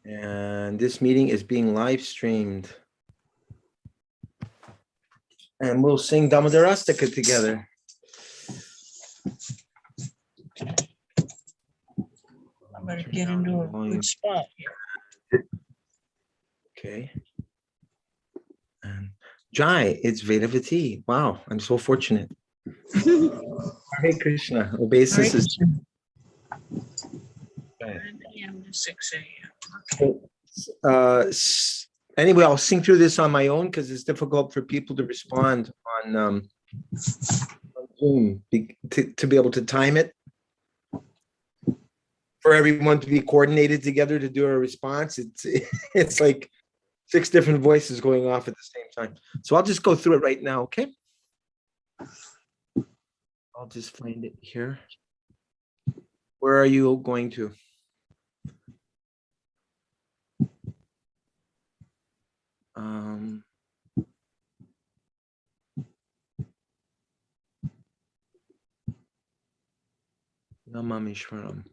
And this meeting is being live streamed. And we'll sing Damodara together. I'm going to get into a good spot here. Okay. And Jai, it's Vedavati. Wow, I'm so fortunate. Hare Krishna. Obeisance. 9 a.m. to 6 a.m. Anyway, I'll sing through this on my own because it's difficult for people to respond on Zoom to be able to time it. For everyone to be coordinated together to do a response, it's like 6 different voices going off at the same time. So I'll just go through it right now, okay? I'll just find it here. Where are you going to? Namamishwaram.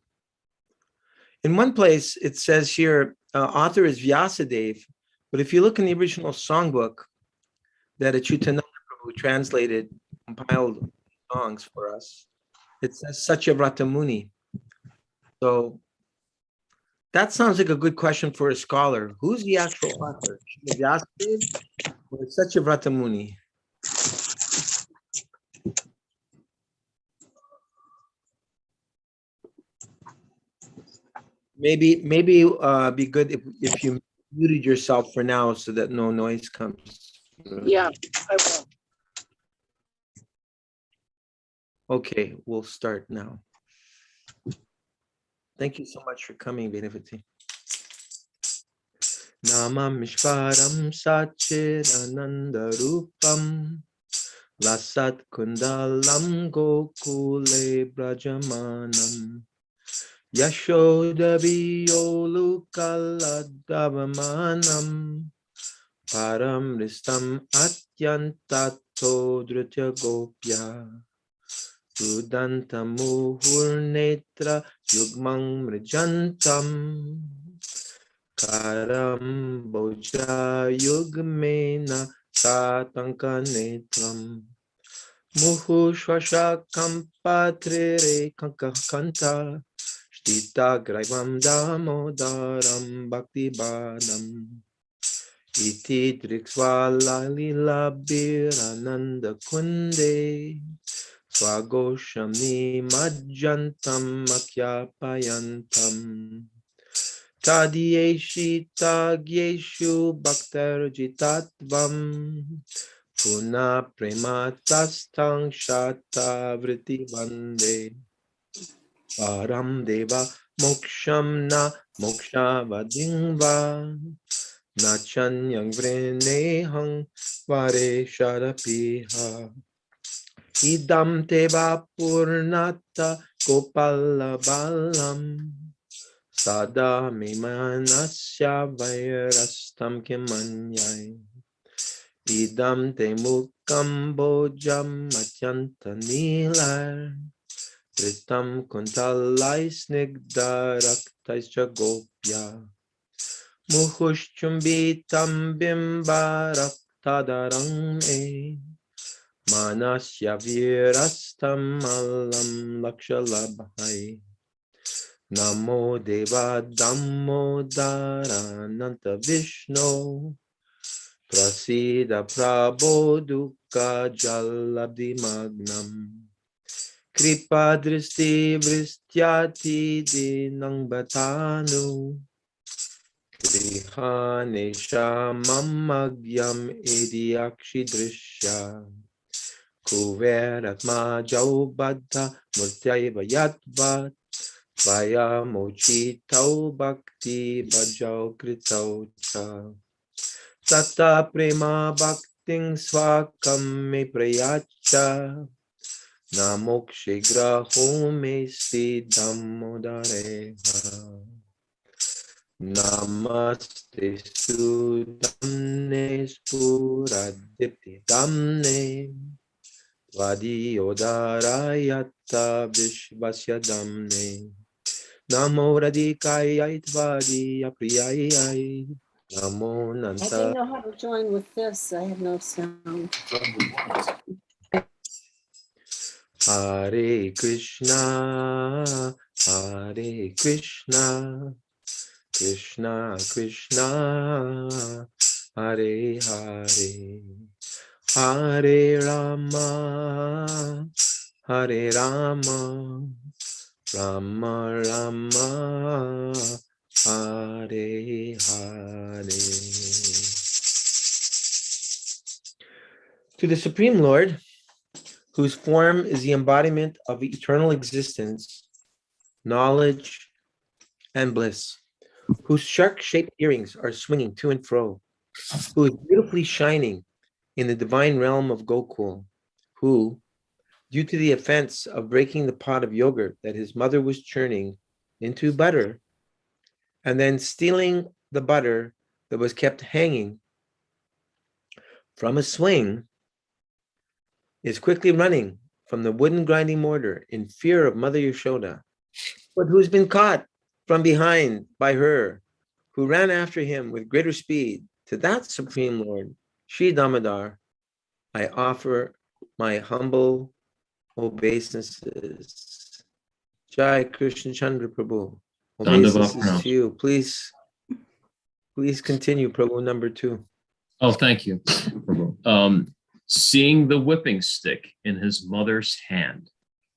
In one place, it says here, author is Vyasadeva, but if you look in the original songbook that Achyutananda Prabhu translated, compiled songs for us, it says Satyavrata Muni. So that sounds like a good question for a scholar. Who's the actual author? Vyasadeva or Satyavrata Muni? Maybe be good if you muted yourself for now so that no noise comes. Yeah, I will. Okay, we'll start now. Thank you so much for coming, Vedavati. Namam Mishparam Satchidananda Rupam Lasat Kundalam Gokule Brajamanam Yashoda Viyolukaladavamanam Param Ristam Atyantato Dhrutya Gopya Sudantamuhurnetra Yugmang Mrijantam Karam Boja Yugmena Satanka Netram Muhu Shwasha Kampatrere Kanta Shtita Graivam Damodaram Bhakti Badam Iti Driksvala Lila Birananda Kunde Swagoshami Majjantam Makyapayantam Tadyeshi Tagyeshu Bhaktarjitatvam Puna Prematastang Shata Vritti Vande Param Deva Moksham Na Moksha Vadingva Nachanyang Vrenehang Vare Sharapiha Idam Teva Purnata Gopala Balam Sada Mimanasya Vairastam Kimanyai Idam Te Mukam Bojam Atyanta Nilar Ritam Kuntalai Snigdaraktais Jagopya Muhushchumbitam Bimbaraktadarang Manasya Virastam Alam Lakshalabhai Namo Deva Damodara Nanta Vishnu Prasida Prabodhuka Jalabdi Magnam Kripa Dristi Vristyati Dinang Batanu Krihane Shamamagyam Idiakshi Drishya Kuveratma Jaubadha Murtyaiva Yatvat Vaya Mochitau Bhakti Bhajau Kritau Cha Tata Prema Bhakting Swakam Me Prayacha Namokshigra Home Siddham Modareha Namaste Sudamne Spuradipti Damne Vadi Odarayata Vishvasya Damne Namo Radhikaya Tvadi Apriyai. Namo I Nanta. didn't know how to join with this. I have no sound. Hare Krishna, Hare Krishna, Krishna Krishna, Hare Hare, Hare Rama, Hare Rama, Rama Rama, Hare Hare. To the Supreme Lord, whose form is the embodiment of eternal existence, knowledge, and bliss, whose shark-shaped earrings are swinging to and fro, who is beautifully shining in the divine realm of Gokul, who, due to the offense of breaking the pot of yogurt that his mother was churning into butter, and then stealing the butter that was kept hanging from a swing, is quickly running from the wooden grinding mortar in fear of Mother Yashoda, but who's been caught from behind by her, who ran after him with greater speed. To that Supreme Lord, Sri Damodar, I offer my humble obeisances. Jai Krishna Chandra Prabhu. Obeisances to you. Please continue, Prabhu number 2. Oh, thank you, Prabhu. Seeing the whipping stick in his mother's hand,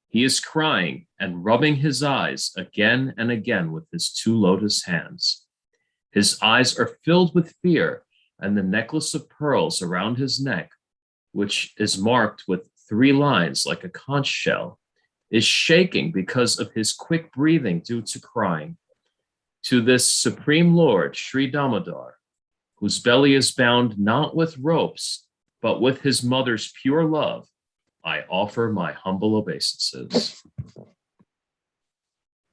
he is crying and rubbing his eyes again and again with his 2 lotus hands. His eyes are filled with fear, and the necklace of pearls around his neck, which is marked with 3 lines like a conch shell, is shaking because of his quick breathing due to crying. To this Supreme Lord, Sri Damodar, whose belly is bound not with ropes, but with his mother's pure love, I offer my humble obeisances.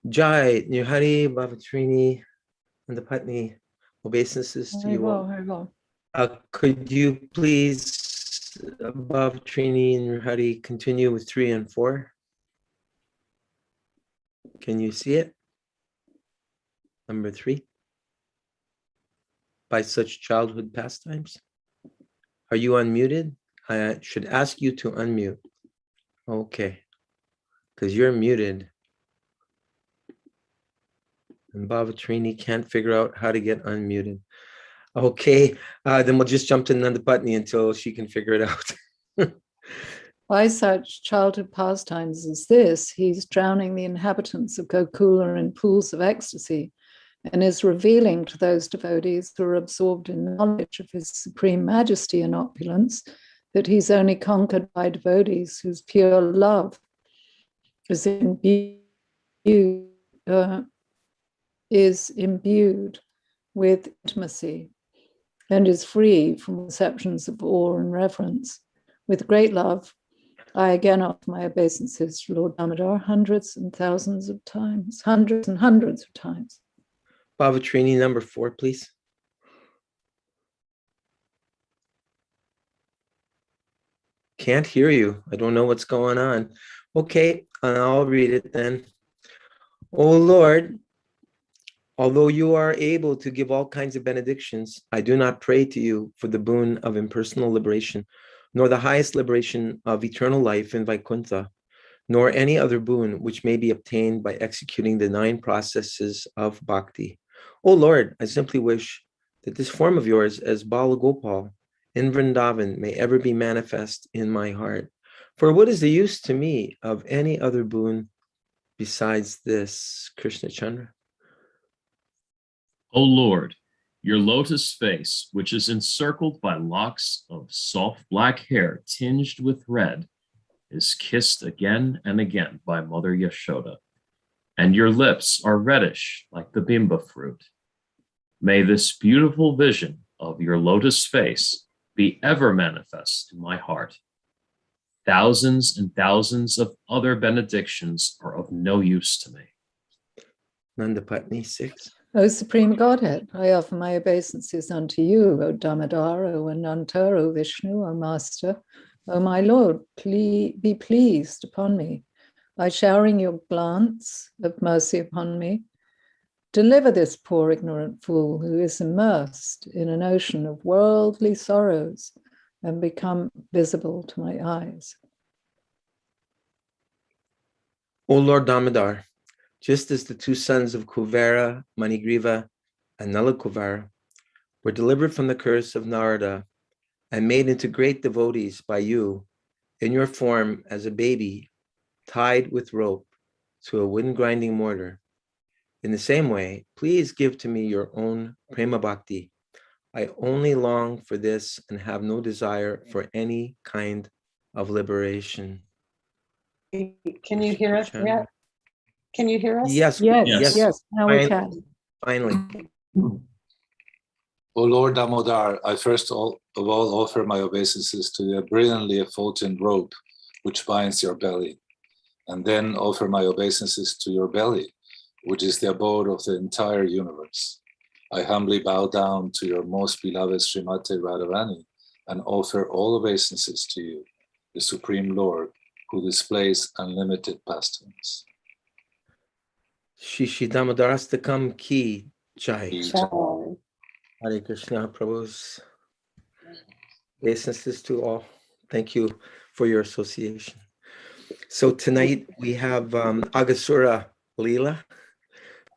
Jai Nirhari Bhavatrini and the Patni. Obeisances to you all. Could you please, Bhavatrini and Nirhari, continue with 3 and 4? Can you see it? Number 3. By such childhood pastimes. Are you unmuted? I should ask you to unmute. Okay. Because you're muted. And Bhavatrini can't figure out how to get unmuted. Okay. Then we'll just jump to Nandapatni until she can figure it out. By such childhood pastimes as this, he's drowning the inhabitants of Gokula in pools of ecstasy, and is revealing to those devotees who are absorbed in knowledge of his supreme majesty and opulence that he's only conquered by devotees whose pure love is imbued with intimacy and is free from conceptions of awe and reverence. With great love, I again offer my obeisances to Lord Damodar hundreds and thousands of times, hundreds and hundreds of times. Bhavatrini number 4, please. Can't hear you. I don't know what's going on. Okay, I'll read it then. O Lord, although you are able to give all kinds of benedictions, I do not pray to you for the boon of impersonal liberation, nor the highest liberation of eternal life in Vaikuntha, nor any other boon which may be obtained by executing the 9 processes of bhakti. O Lord, I simply wish that this form of yours as Bala Gopal in Vrindavan may ever be manifest in my heart. For what is the use to me of any other boon besides this, Krishna Chandra? O Lord, your lotus face, which is encircled by locks of soft black hair tinged with red, is kissed again and again by Mother Yashoda, and your lips are reddish like the bimba fruit. May this beautiful vision of your lotus face be ever manifest in my heart. Thousands and thousands of other benedictions are of no use to me. Nandapatni 6. O Supreme Godhead, I offer my obeisances unto you, O Damodara, O Ananta, O Vishnu, O Master, O my Lord, be pleased upon me. by showering your glance of mercy upon me. Deliver this poor ignorant fool who is immersed in an ocean of worldly sorrows and become visible to my eyes. O Lord Damodar, just as the two sons of Kuvera, Manigriva, and Nalakuvara were delivered from the curse of Narada and made into great devotees by you in your form as a baby tied with rope to a wind grinding mortar. In the same way, please give to me your own prema bhakti. I only long for this and have no desire for any kind of liberation. Can you hear us yet? Can you hear us? Yes, Yes, now we can. Finally. O Lord Damodar, I first of all offer my obeisances to the brilliantly effulgent rope which binds your belly, and then offer my obeisances to your belly, which is the abode of the entire universe. I humbly bow down to your most beloved Srimati Radharani and offer all obeisances to you, the Supreme Lord, who displays unlimited pastimes. Shishi Damodarastakam Ki Jai. Ciao. Hare Krishna Prabhu's obeisances to all. Thank you for your association. So tonight we have Aghasura Lila.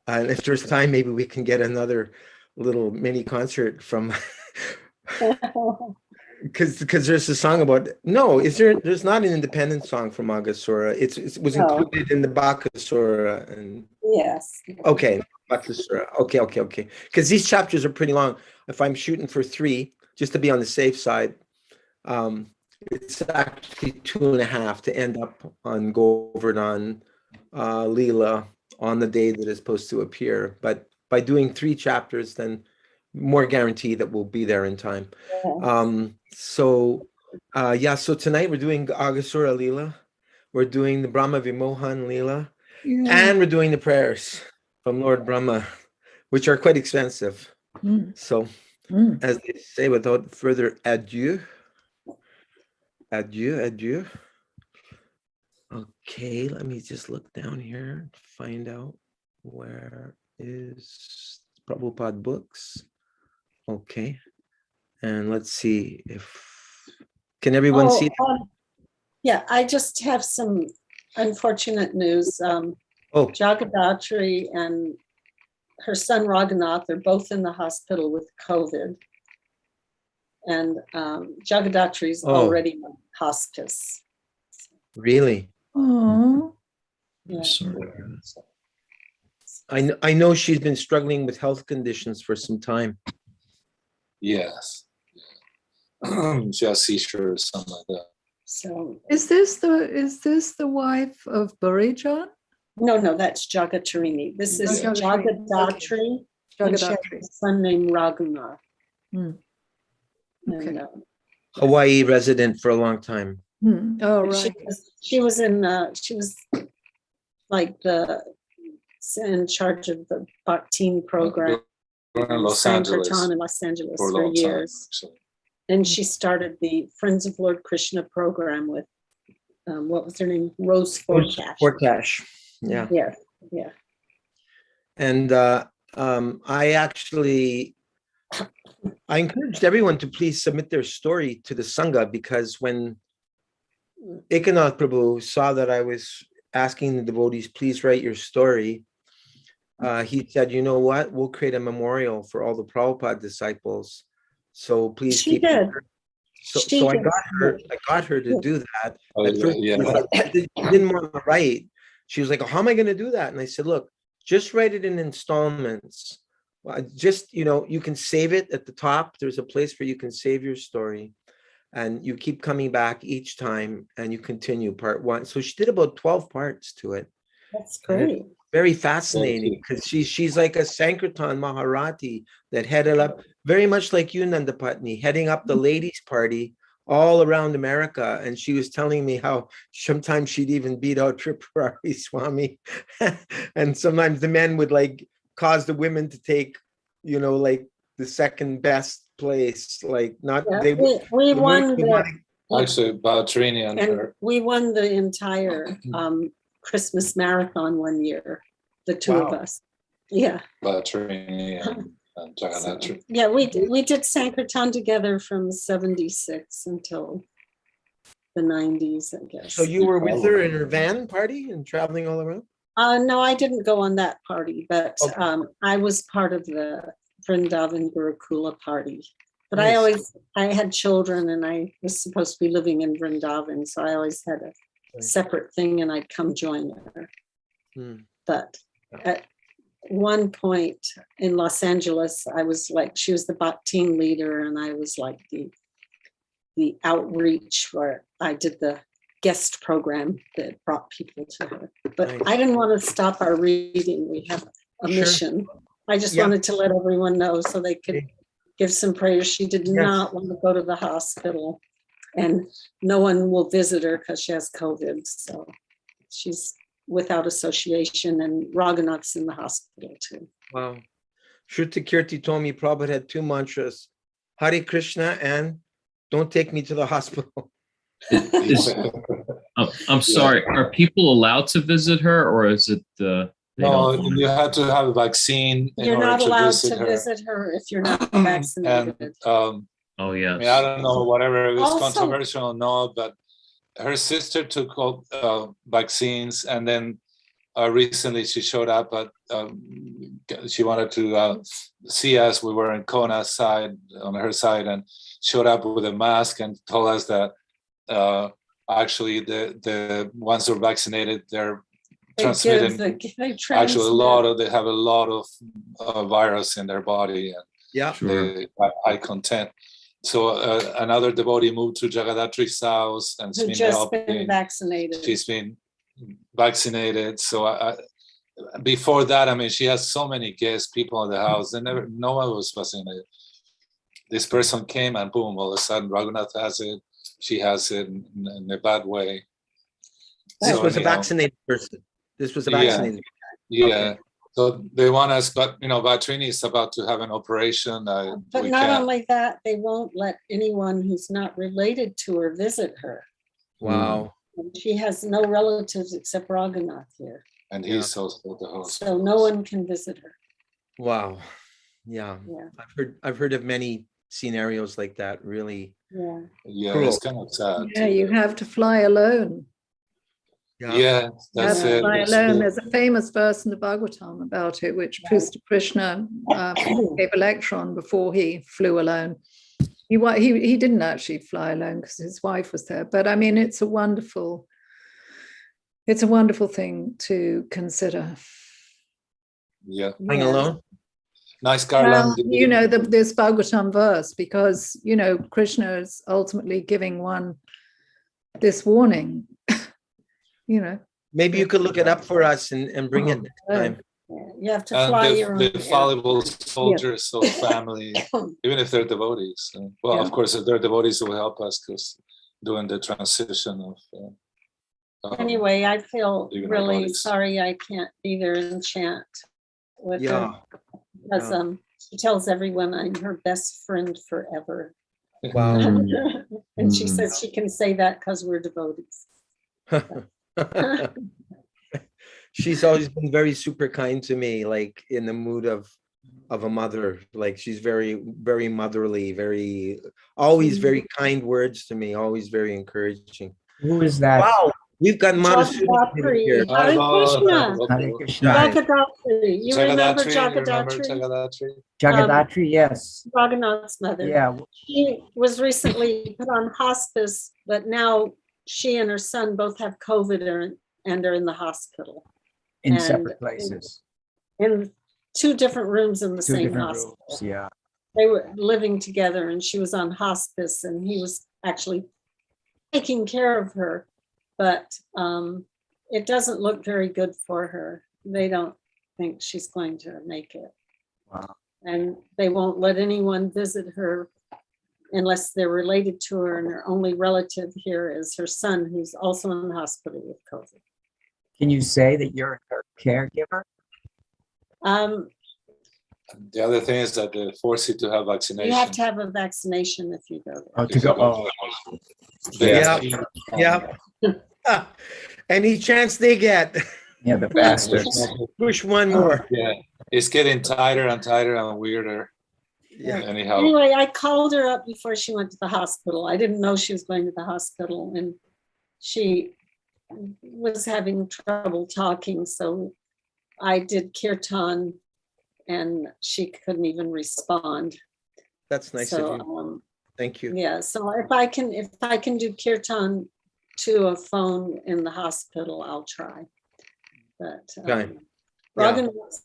And if there's time, maybe we can get another little mini concert from, because there's a song about, no, there's not an independent song from Aghasura. It was included in the Bakasura. And Yes. okay, Aghasura. Okay. Because these chapters are pretty long. If I'm shooting for 3, just to be on the safe side, it's actually 2.5 to end up on Govardhan Lila on the day that is supposed to appear. But by doing 3 chapters, then more guarantee that we'll be there in time. So tonight we're doing Aghasura Lila. We're doing the Brahma Vimohana Lila. Yeah. And we're doing the prayers from Lord Brahma, which are quite expensive. So as they say, without further adieu. Okay, let me just look down here, find out where is Prabhupada books. Okay, and let's see can everyone see? Yeah, I just have some unfortunate news. Jagadatri and her son Raghunath are both in the hospital with COVID. And Jagadatri's already in hospice. Really? Oh. Yeah. Sorry. I know she's been struggling with health conditions for some time. Yes. She has seizures, something like that. So Is this the wife of Burijan? no, that's Jagatarini. This is Jagadatri. And she has a son named Raghunath. Okay. And, Hawaii resident for a long time. Oh, right. She was like in charge of the Bhaktin program in Los Angeles in Los Angeles for a for long years. time, actually. And she started the Friends of Lord Krishna program with what was her name? Rose Forcash. Yeah. Yeah. And I encouraged everyone to please submit their story to the Sangha, because when Ekanath Prabhu saw that I was asking the devotees, please write your story, he said, you know what, we'll create a memorial for all the Prabhupada disciples. So please She did. So I got her to do that. At first, she didn't want to write. She was like, how am I going to do that? And I said, look, just write it in installments. Just, you can save it at the top. There's a place where you can save your story, and you keep coming back each time, and you continue part 1. So she did about 12 parts to it. That's great. Very fascinating, because she's like a Sankirtan Maharati that headed up, very much like you, Nandapatni, heading up the ladies' party all around America. And she was telling me how sometimes she'd even beat out Tripurari Swami. And sometimes the men would cause the women to take, the second best place. We won actually Bhautrini and her. We won the entire Christmas marathon one year, the two of us. Yeah. Bhatrini and Jagannath. Yeah, we did Sankirtan together from 76 until the 90s, I guess. So you were with her in her van party and traveling all around? No, I didn't go on that party, but Okay. I was part of the Vrindavan Gurukula party. But Nice. I had children and I was supposed to be living in Vrindavan, so I always had a separate thing and I'd come join her. But at one point in Los Angeles, I was like, she was the team leader and I was like the outreach where I did the guest program that brought people to her. But Nice. I didn't want to stop our reading. We have a mission. I just wanted to let everyone know so they could give some prayers. She did not want to go to the hospital and no one will visit her because she has COVID. So she's without association and Raghunath's in the hospital too. Wow. Shruti Kirti told me Prabhupada had two mantras, Hare Krishna and don't take me to the hospital. I'm sorry. Are people allowed to visit her, or is it? No, you have to have a vaccine. You're not allowed to visit her if you're not vaccinated. And oh yeah. I mean, I don't know, whatever it was Also- controversial or not, but her sister took all vaccines, and then recently she showed up at she wanted to see us. We were in Kona's side, on her side, and showed up with a mask and told us that actually the ones who are vaccinated, they're transmitting actually they have a lot of virus in their body, and they have high content. So another devotee moved to Jagadatri's house and Who just been vaccinated. She's been vaccinated. So before that, I mean, she has so many guests, people in the house. No one was vaccinated. This person came and boom, all of a sudden Raghunath has it. She has it in a bad way. This was a vaccinated person. This was a vaccinated. Yeah. So they want us, but Bhatrini is about to have an operation. But not only that, they won't let anyone who's not related to her visit her. Wow. And she has no relatives except Raghunath here. And he's also the host. So no one can visit her. Wow. Yeah. I've heard of many scenarios like that. Really. Yeah, cruel. it's kind of sad. Yeah, you have to fly alone. Yeah, that's it. Fly alone. There's a famous verse in the Bhagavatam about it, which Pusta Krishna gave a lecture on before he flew alone. He didn't actually fly alone because his wife was there. But I mean, it's a wonderful thing to consider. Yeah. Flying alone? Nice garland. This Bhagavatam verse, because, Krishna is ultimately giving one this warning, Maybe you could look it up for us and bring it next time. You have to fly your own. The fallible soldiers of family, even if they're devotees. Of course, if they're devotees, it will help us because doing the transition of. Anyway, I feel really sorry I can't be there and chant with her. Because she tells everyone I'm her best friend forever. Wow. And she says she can say that because we're devotees. She's always been very super kind to me, like in the mood of a mother. Like she's very, very motherly, always very kind words to me, always very encouraging. Who is that? Wow. We've got Madhusudana here. Hare Krishna. Jagadatri. You remember Jagadatri? Jagadatri, yes. Raghunath's mother. Yeah. She was recently put on hospice, but now she and her son both have COVID and are in the hospital. In separate places. In two different rooms in the same hospital. Rooms, yeah. They were living together and she was on hospice and he was actually taking care of her. But it doesn't look very good for her. They don't think she's going to make it. Wow. And they won't let anyone visit her unless they're related to her. And her only relative here is her son, who's also in the hospital with COVID. Can you say that you're her caregiver? The other thing is that they force you to have vaccination. You have to have a vaccination if you go there. Oh, to go. Oh. Yeah. Any chance they get. Yeah, the bastards. Push one more. Yeah, it's getting tighter and tighter and weirder. Yeah. Anyhow. Anyway, I called her up before she went to the hospital. I didn't know she was going to the hospital, and she was having trouble talking. So I did kirtan, and she couldn't even respond. That's nice of you. Thank you. Yeah. So if I can do kirtan to a phone in the hospital, I'll try. But Robin was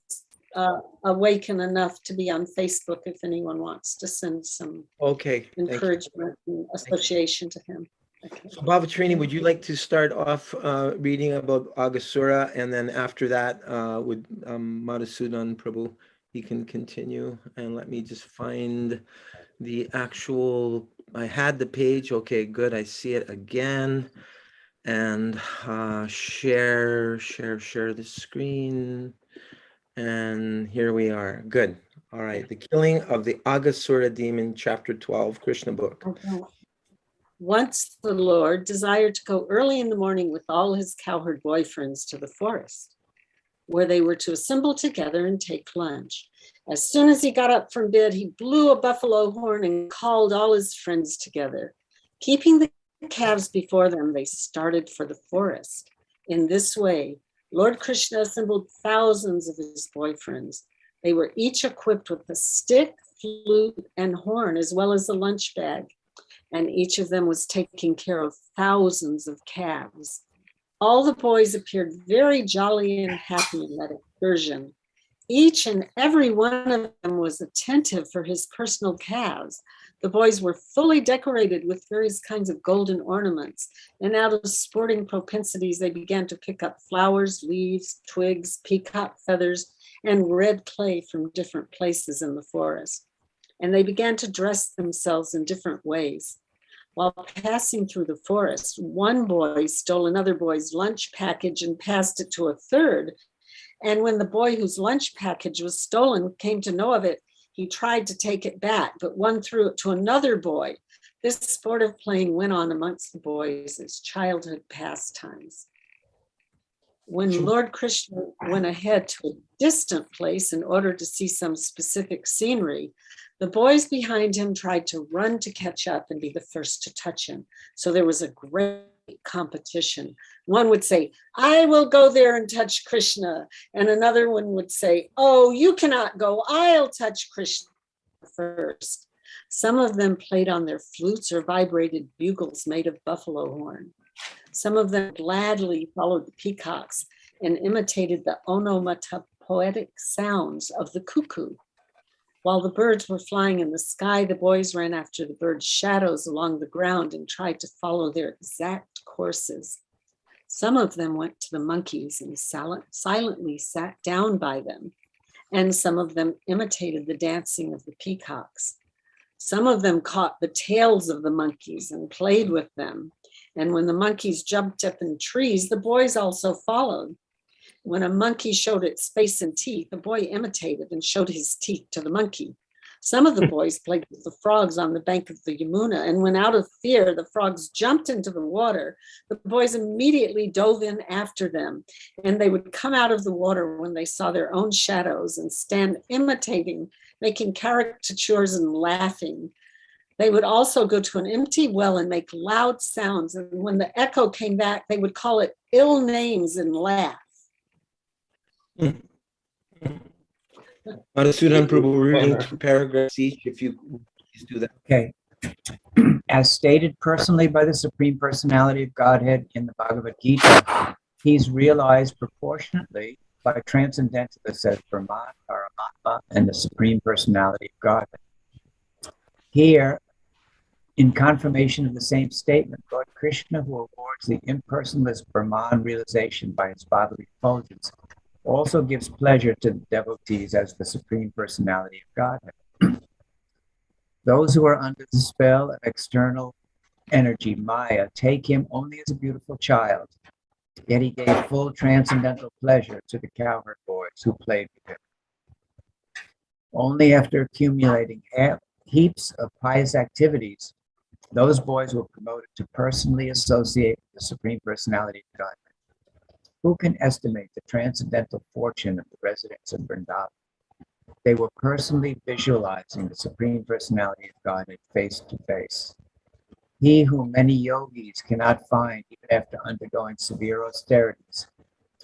awaken enough to be on Facebook if anyone wants to send some encouragement and association to him. Okay. So Bhavatrini, would you like to start off reading about Aghasura, and then after that with Madhusudan Prabhu, he can continue. And let me just find the actual, I had the page. Okay, good. I see it again. And share the screen. And here we are. Good. All right. The killing of the Aghasura demon, chapter 12, Krishna book. Okay. Once the Lord desired to go early in the morning with all his cowherd boyfriends to the forest, where they were to assemble together and take lunch. As soon as he got up from bed, he blew a buffalo horn and called all his friends together. Keeping the calves before them, they started for the forest. In this way, Lord Krishna assembled thousands of his boyfriends. They were each equipped with a stick, flute, and horn, as well as a lunch bag. And each of them was taking care of thousands of calves. All the boys appeared very jolly and happy in that excursion. Each and every one of them was attentive for his personal calves. The boys were fully decorated with various kinds of golden ornaments, and out of sporting propensities, they began to pick up flowers, leaves, twigs, peacock feathers, and red clay from different places in the forest. And they began to dress themselves in different ways. While passing through the forest, one boy stole another boy's lunch package and passed it to a third. And when the boy whose lunch package was stolen came to know of it, he tried to take it back, but one threw it to another boy. This sportive playing went on amongst the boys as childhood pastimes. When Lord Krishna went ahead to a distant place in order to see some specific scenery, the boys behind him tried to run to catch up and be the first to touch him. So there was a great competition. One would say, I will go there and touch Krishna. And another one would say, oh, you cannot go. I'll touch Krishna first. Some of them played on their flutes or vibrated bugles made of buffalo horn. Some of them gladly followed the peacocks and imitated the onomatopoetic sounds of the cuckoo. While the birds were flying in the sky, the boys ran after the birds' shadows along the ground and tried to follow their exact courses. Some of them went to the monkeys and silently sat down by them, and some of them imitated the dancing of the peacocks. Some of them caught the tails of the monkeys and played with them, and when the monkeys jumped up in trees, the boys also followed. When a monkey showed its face and teeth, the boy imitated and showed his teeth to the monkey. Some of the boys played with the frogs on the bank of the Yamuna, and when out of fear the frogs jumped into the water, the boys immediately dove in after them, and they would come out of the water when they saw their own shadows and stand imitating, making caricatures and laughing. They would also go to an empty well and make loud sounds, and when the echo came back, they would call it ill names and laugh. Madhusudan Prabhu, reading 2 paragraphs each, if you please do that. Okay. As stated personally by the Supreme Personality of Godhead in the Bhagavad Gita, he's realized proportionately by transcendentalists as Brahma, Paramatma, and the Supreme Personality of Godhead. Here, in confirmation of the same statement, Lord Krishna, who awards the impersonalist Brahman realization by his bodily effulgence, also gives pleasure to the devotees as the Supreme Personality of Godhead. Those who are under the spell of external energy, Maya, take him only as a beautiful child, yet he gave full transcendental pleasure to the cowherd boys who played with him. Only after accumulating heaps of pious activities, those boys were promoted to personally associate with the Supreme Personality of Godhead. Who can estimate the transcendental fortune of the residents of Vrindavan? They were personally visualizing the Supreme Personality of Godhead face to face. He whom many yogis cannot find even after undergoing severe austerities,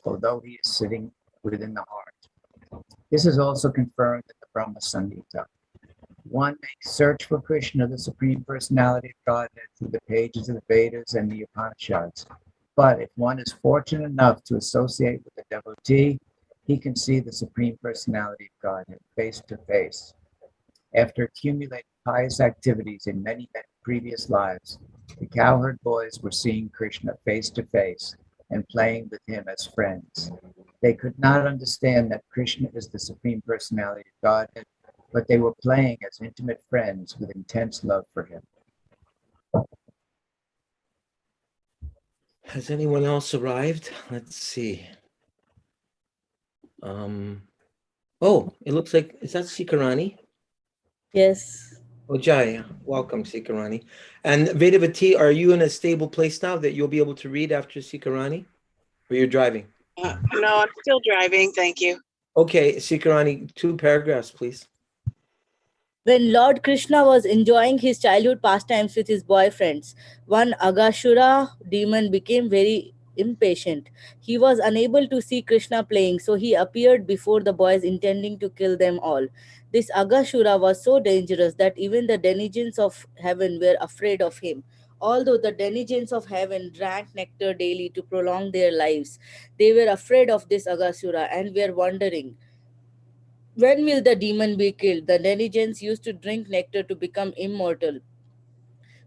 although he is sitting within the heart. This is also confirmed in the Brahma Samhita. One may search for Krishna, the Supreme Personality of Godhead, through the pages of the Vedas and the Upanishads. But if one is fortunate enough to associate with a devotee, he can see the Supreme Personality of Godhead face to face. After accumulating pious activities in many previous lives, the cowherd boys were seeing Krishna face to face and playing with him as friends. They could not understand that Krishna is the Supreme Personality of Godhead, but they were playing as intimate friends with intense love for him. Has anyone else arrived? Let's see. Oh, it looks like, is that Sikarani? Yes. Oh, Jai, welcome, Sikarani. And Vedavati, are you in a stable place now that you'll be able to read after Sikarani? Or you're driving? No, I'm still driving. Thank you. Okay, Sikarani, 2 paragraphs, please. When Lord Krishna was enjoying his childhood pastimes with his boyfriends, one Aghasura demon became very impatient. He was unable to see Krishna playing, so he appeared before the boys intending to kill them all. This Aghasura was so dangerous that even the denizens of heaven were afraid of him. Although the denizens of heaven drank nectar daily to prolong their lives, they were afraid of this Aghasura and were wondering, when will the demon be killed? The denizens used to drink nectar to become immortal,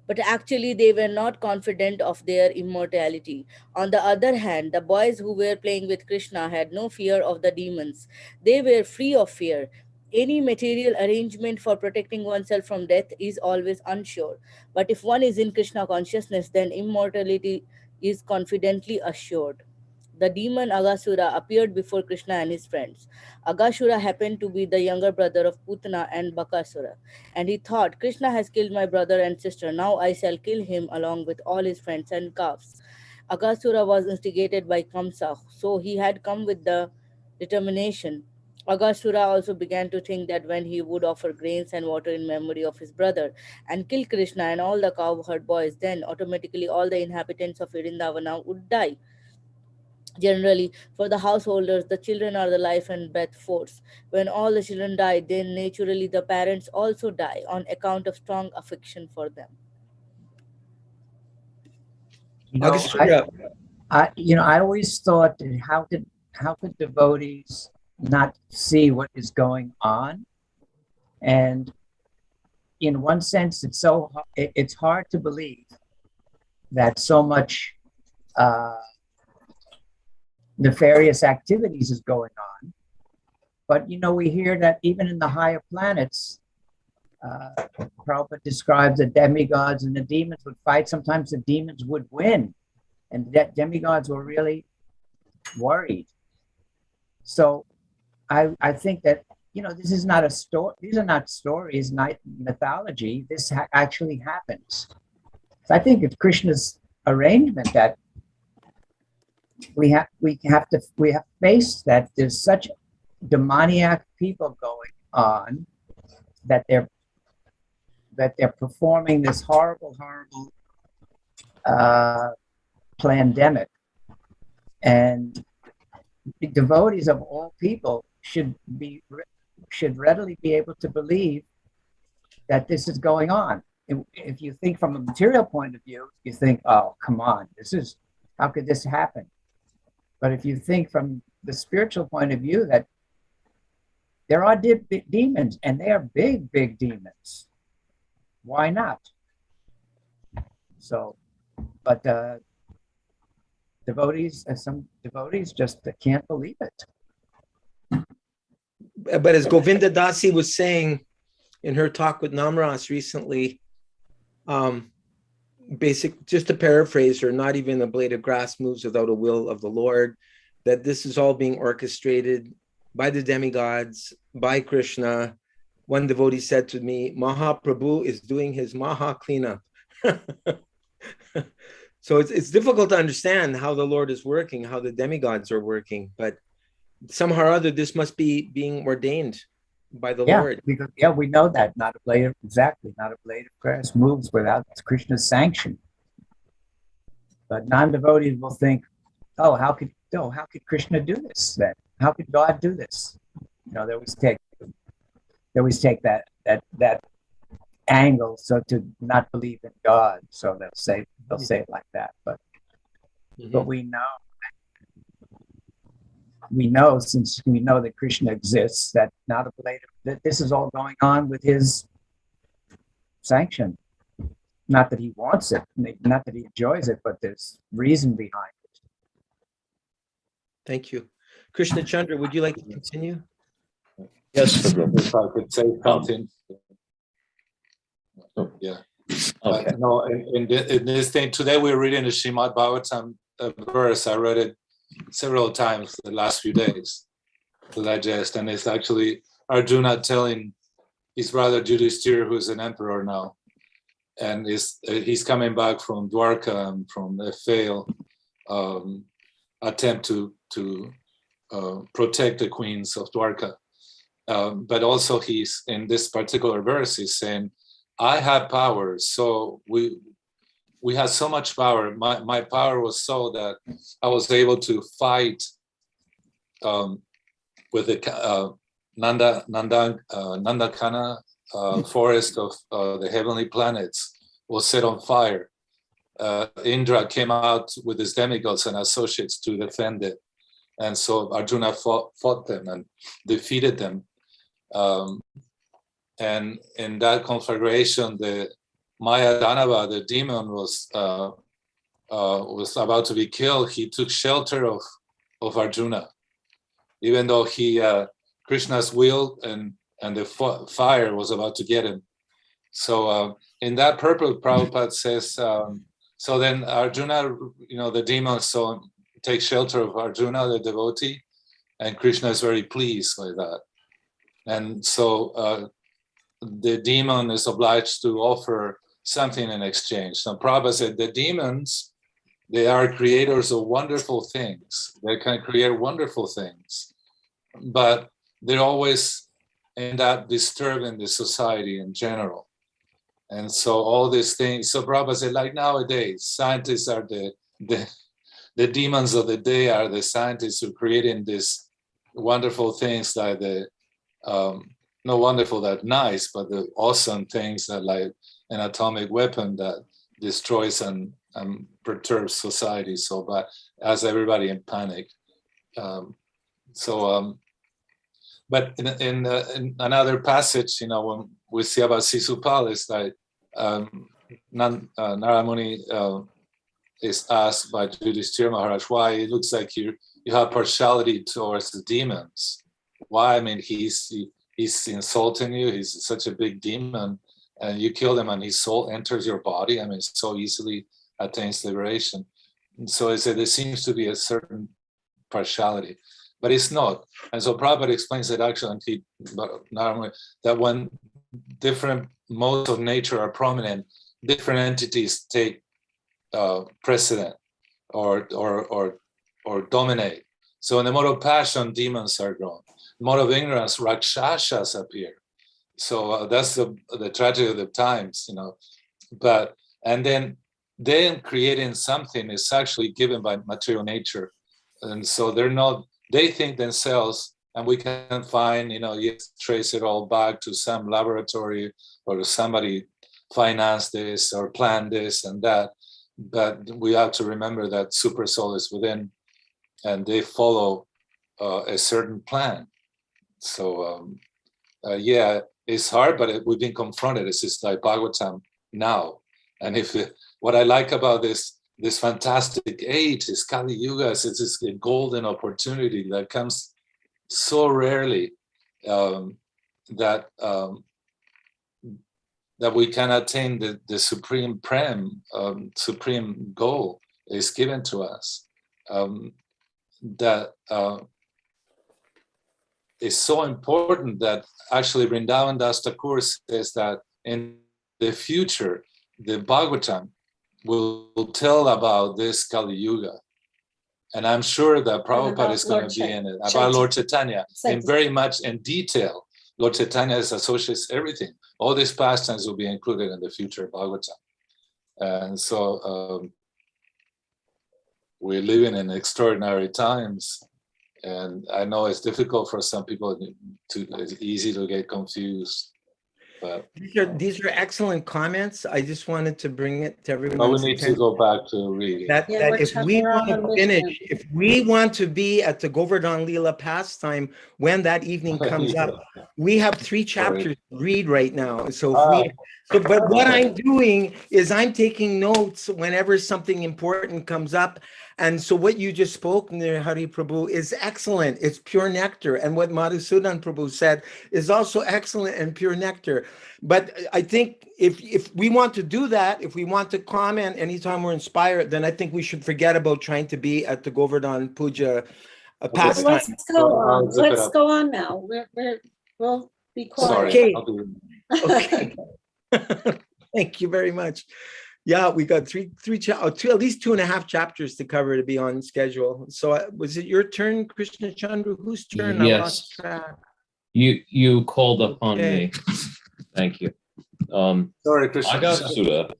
but actually they were not confident of their immortality. On the other hand, the boys who were playing with Krishna had no fear of the demons. They were free of fear. Any material arrangement for protecting oneself from death is always unsure. But if one is in Krishna consciousness, then immortality is confidently assured. The demon Aghasura appeared before Krishna and his friends. Aghasura happened to be the younger brother of Putana and Bakasura, and he thought, Krishna has killed my brother and sister, now I shall kill him along with all his friends and calves. Aghasura was instigated by Kamsa, so he had come with the determination. Aghasura also began to think that when he would offer grains and water in memory of his brother and kill Krishna and all the cowherd boys, then automatically all the inhabitants of Vrindavana would die. Generally, for the householders, the children are the life and breath force. When all the children die, then naturally the parents also die on account of strong affection for them. You know, Aghasura. I always thought, how could devotees not see what is going on? And in one sense, it's hard to believe that so much nefarious activities is going on. But we hear that even in the higher planets, Prabhupada describes the demigods and the demons would fight. Sometimes the demons would win, and that demigods were really worried. So I think that this is not a story. These are not stories, not mythology. This actually happens. So I think it's Krishna's arrangement that we have faced that there's such demoniac people going on that they're performing this horrible pandemic, and the devotees of all people should readily be able to believe that this is going on. If you think from a material point of view, you think, oh, come on, how could this happen? But if you think from the spiritual point of view, that there are demons, and they are big, big demons. Why not? So, but some devotees just can't believe it. But as Govinda Dasi was saying in her talk with Namras recently, just to paraphrase her, not even a blade of grass moves without a will of the Lord, that this is all being orchestrated by the demigods, by Krishna. One devotee said to me, Mahaprabhu is doing his Maha cleanup. So it's difficult to understand how the Lord is working, how the demigods are working, but somehow or other, this must be being ordained by the Lord. Because we know that not a blade of grass moves without Krishna's sanction. But non-devotees will think, oh, how could Krishna do this then? How could God do this? They always take that angle, so to not believe in God. So they'll say it like that. But we know, since we know that Krishna exists, that not a blade that this is all going on with his sanction. Not that he wants it, not that he enjoys it, but there's reason behind it. Thank you. Krishna Chandra, would you like to continue? Yes, if I could say something. Yeah. Okay. No, in this thing, today we're reading the Srimad Bhagavatam verse. I read it several times the last few days to digest, and it's actually Arjuna telling his brother Yudhishthira, who's an emperor now, and he's coming back from Dwarka and from a failed attempt to protect the queens of Dwarka. But also he's, in this particular verse, he's saying, I have power. So we had so much power. My power was so that I was able to fight with the Nandakana forest of the heavenly planets was set on fire. Indra came out with his demigods and associates to defend it. And so Arjuna fought them and defeated them. And in that conflagration, the Maya Danava, the demon, was about to be killed. He took shelter of Arjuna, even though Krishna's will and the fire was about to get him. So in that purpose, Prabhupada says, so then Arjuna, the demon, takes shelter of Arjuna, the devotee, and Krishna is very pleased by that. And so the demon is obliged to offer something in exchange. So Prabhupada said the demons, they are creators of wonderful things. They can create wonderful things, but they're always end up disturbing the society in general. And so all these things, so Prabhupada said, like nowadays, scientists are the demons of the day, are the scientists who are creating these wonderful things like not wonderful that nice, but the awesome things that like an atomic weapon that destroys and perturbs society so bad, has everybody in panic. But in another passage, when we see about Sisupal, it's like Narada Muni is asked by Yudhishthira Maharaj why it looks like you have partiality towards the demons. Why? I mean, he's insulting you. He's such a big demon, and you kill him, and his soul enters your body. I mean, so easily attains liberation. And so I said there seems to be a certain partiality, but it's not. And so Prabhupada explains that actually, that when different modes of nature are prominent, different entities take precedent or dominate. So in the mode of passion, demons are grown. Mode of ignorance, rakshasas appear. So that's the tragedy of the times, But and then creating something is actually given by material nature, and so they think themselves, and we can find, you trace it all back to some laboratory or to somebody financed this or planned this and that. But we have to remember that super soul is within, and they follow a certain plan. So it's hard, but we've been confronted. It's just like Bhagavatam now. And what I like about this fantastic age is Kali Yuga, it's just a golden opportunity that comes so rarely, that we can attain the supreme supreme goal is given to us. That is so important that actually Vrindavan Das Thakur says that in the future, the Bhagavatam will tell about this Kali Yuga. And I'm sure that Prabhupada about is going Lord to be in it, about Chaitanya. Lord Chaitanya, in very much in detail. Lord Chaitanya is associates everything. All these pastimes will be included in the future Bhagavatam. And so we're living in extraordinary times. And I know it's difficult for some people it's easy to get confused. But These are excellent comments. I just wanted to bring it to but we everyone's need to attention. go back to reading. That if we we're want on a to mission. finish, if we want to be at the Govardhan Lila pastime when that evening comes up, we have 3 chapters to read right now. So but what I'm doing is I'm taking notes whenever something important comes up. And so what you just spoke, Hari Prabhu, is excellent. It's pure nectar. And what Madhusudan Prabhu said is also excellent and pure nectar. But I think if we want to do that, if we want to comment anytime we're inspired, then I think we should forget about trying to be at the Govardhan Puja pastime. Let's go on. Let's go on now. We'll be quiet. Okay. Okay. Thank you very much. Yeah, we got at least 2.5 chapters to cover to be on schedule. So was it your turn, Krishna Chandra? Whose turn? Yes. I lost track. You called upon me. Thank you. Sorry, Krishna. Aghasura,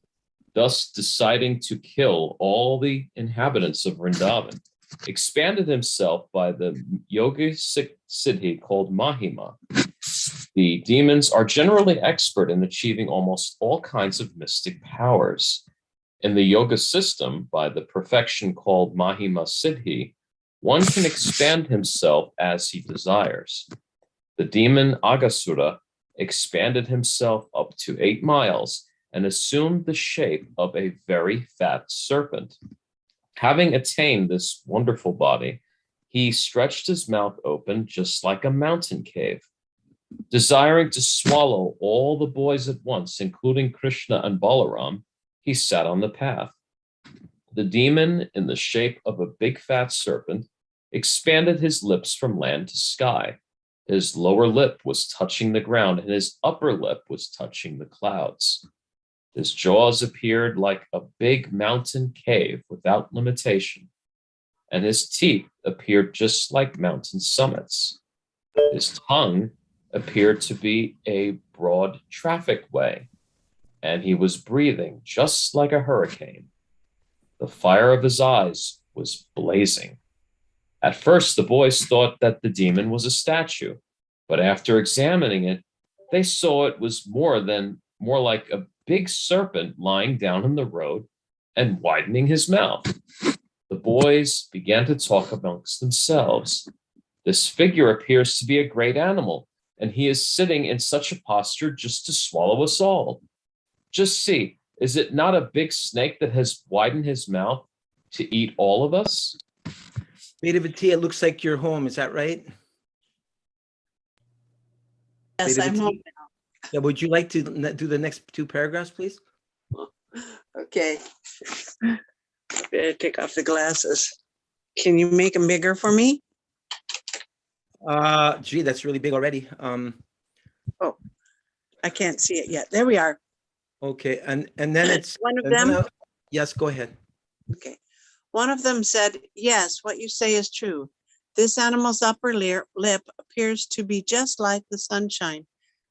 thus deciding to kill all the inhabitants of Vrindavan, expanded himself by the yogi siddhi called Mahima. The demons are generally expert in achieving almost all kinds of mystic powers. In the yoga system, by the perfection called Mahima Siddhi, one can expand himself as he desires. The demon Aghasura expanded himself up to 8 miles and assumed the shape of a very fat serpent. Having attained this wonderful body, he stretched his mouth open just like a mountain cave. Desiring to swallow all the boys at once, including Krishna and Balaram, he sat on the path. The demon, in the shape of a big fat serpent, expanded his lips from land to sky. His lower lip was touching the ground, and his upper lip was touching the clouds. His jaws appeared like a big mountain cave without limitation, and his teeth appeared just like mountain summits. His tongue appeared to be a broad traffic way, and he was breathing just like a hurricane. The fire of his eyes was blazing. At first, the boys thought that the demon was a statue, but after examining it, they saw it was more like a big serpent lying down in the road and widening his mouth. The boys began to talk amongst themselves. This figure appears to be a great animal, and he is sitting in such a posture just to swallow us all. Just see, is it not a big snake that has widened his mouth to eat all of us? Vedavati, it looks like you're home. Is that right? Yes, I'm Vedavati? home Yeah, would you like to do the next 2 paragraphs, please? now. Okay. I better take off the glasses. Can you make them bigger for me? Gee, that's really big already. Oh, I can't see it yet. There we are. Okay, and then it's One of and then them. yes, go ahead. Okay. One of them said, yes, what you say is true. This animal's upper lip appears to be just like the sunshine,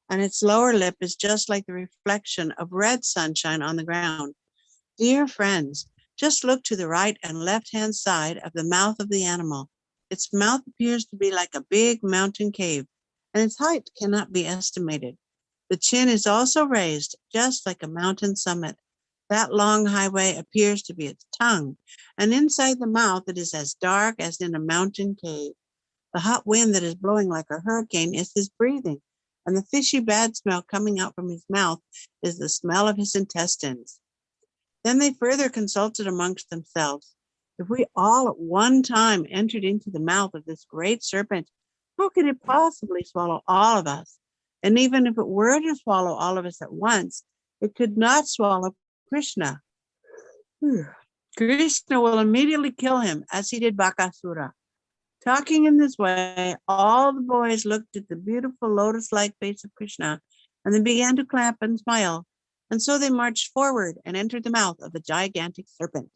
and its lower lip is just like the reflection of red sunshine on the ground. Dear friends, just look to the right and left-hand side of the mouth of the animal. Its mouth appears to be like a big mountain cave, and its height cannot be estimated. The chin is also raised, just like a mountain summit. That long highway appears to be its tongue, and inside the mouth it is as dark as in a mountain cave. The hot wind that is blowing like a hurricane is his breathing, and the fishy bad smell coming out from his mouth is the smell of his intestines. Then they further consulted amongst themselves. If we all at one time entered into the mouth of this great serpent, how could it possibly swallow all of us? And even if it were to swallow all of us at once, it could not swallow Krishna. Krishna will immediately kill him, as he did Bakasura. Talking in this way, all the boys looked at the beautiful lotus-like face of Krishna, and they began to clap and smile. And so they marched forward and entered the mouth of the gigantic serpent.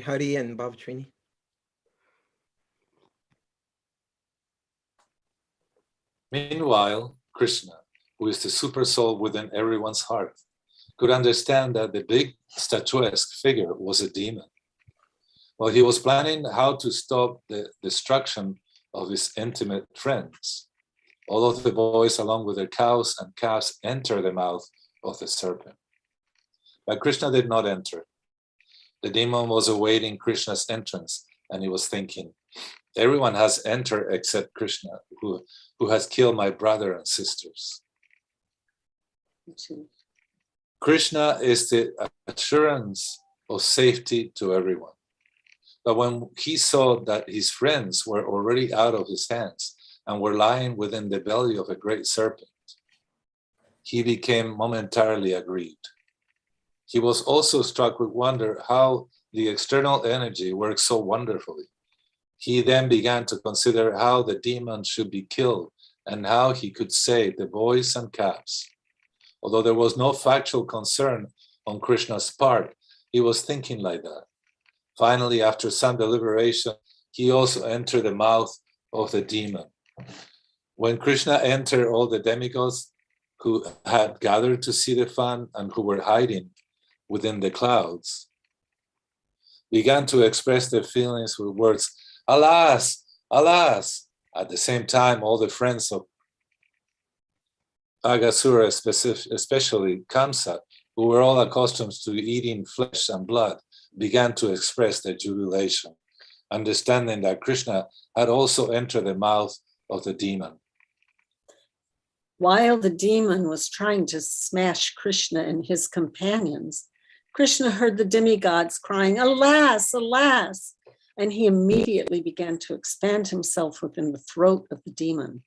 Hari and Bhavtrini. Meanwhile, Krishna, who is the super soul within everyone's heart, could understand that the big statuesque figure was a demon. While he was planning how to stop the destruction of his intimate friends, all of the boys, along with their cows and calves, enter the mouth of the serpent. But Krishna did not enter. The demon was awaiting Krishna's entrance, and he was thinking, everyone has entered except Krishna, who has killed my brother and sisters. Krishna is the assurance of safety to everyone. But when he saw that his friends were already out of his hands and were lying within the belly of a great serpent, he became momentarily aggrieved. He was also struck with wonder how the external energy works so wonderfully. He then began to consider how the demon should be killed and how he could save the boys and calves. Although there was no factual concern on Krishna's part, he was thinking like that. Finally, after some deliberation, he also entered the mouth of the demon. When Krishna entered, all the demigods who had gathered to see the fun and who were hiding within the clouds began to express their feelings with words, "Alas, alas." At the same time, all the friends of Aghasura, especially Kamsa, who were all accustomed to eating flesh and blood, began to express their jubilation, understanding that Krishna had also entered the mouth of the demon. While the demon was trying to smash Krishna and his companions, Krishna heard the demigods crying, "Alas, alas!" And he immediately began to expand himself within the throat of the demon.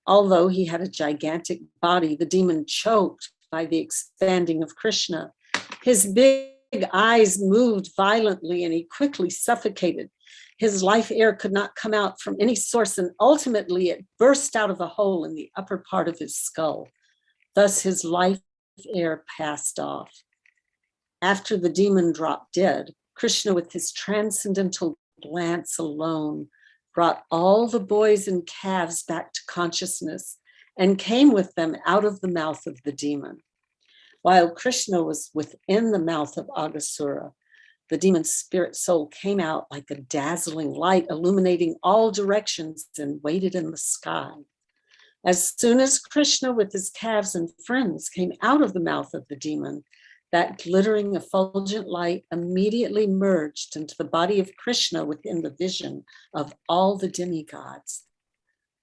Although he had a gigantic body, the demon choked by the expanding of Krishna. His big eyes moved violently and he quickly suffocated. His life air could not come out from any source, and ultimately it burst out of a hole in the upper part of his skull. Thus his life air passed off. After the demon dropped dead, Krishna, with his transcendental glance alone, brought all the boys and calves back to consciousness and came with them out of the mouth of the demon. While Krishna was within the mouth of Aghasura, the demon's spirit soul came out like a dazzling light, illuminating all directions, and waited in the sky. As soon as Krishna with his calves and friends came out of the mouth of the demon, that glittering effulgent light immediately merged into the body of Krishna within the vision of all the demigods.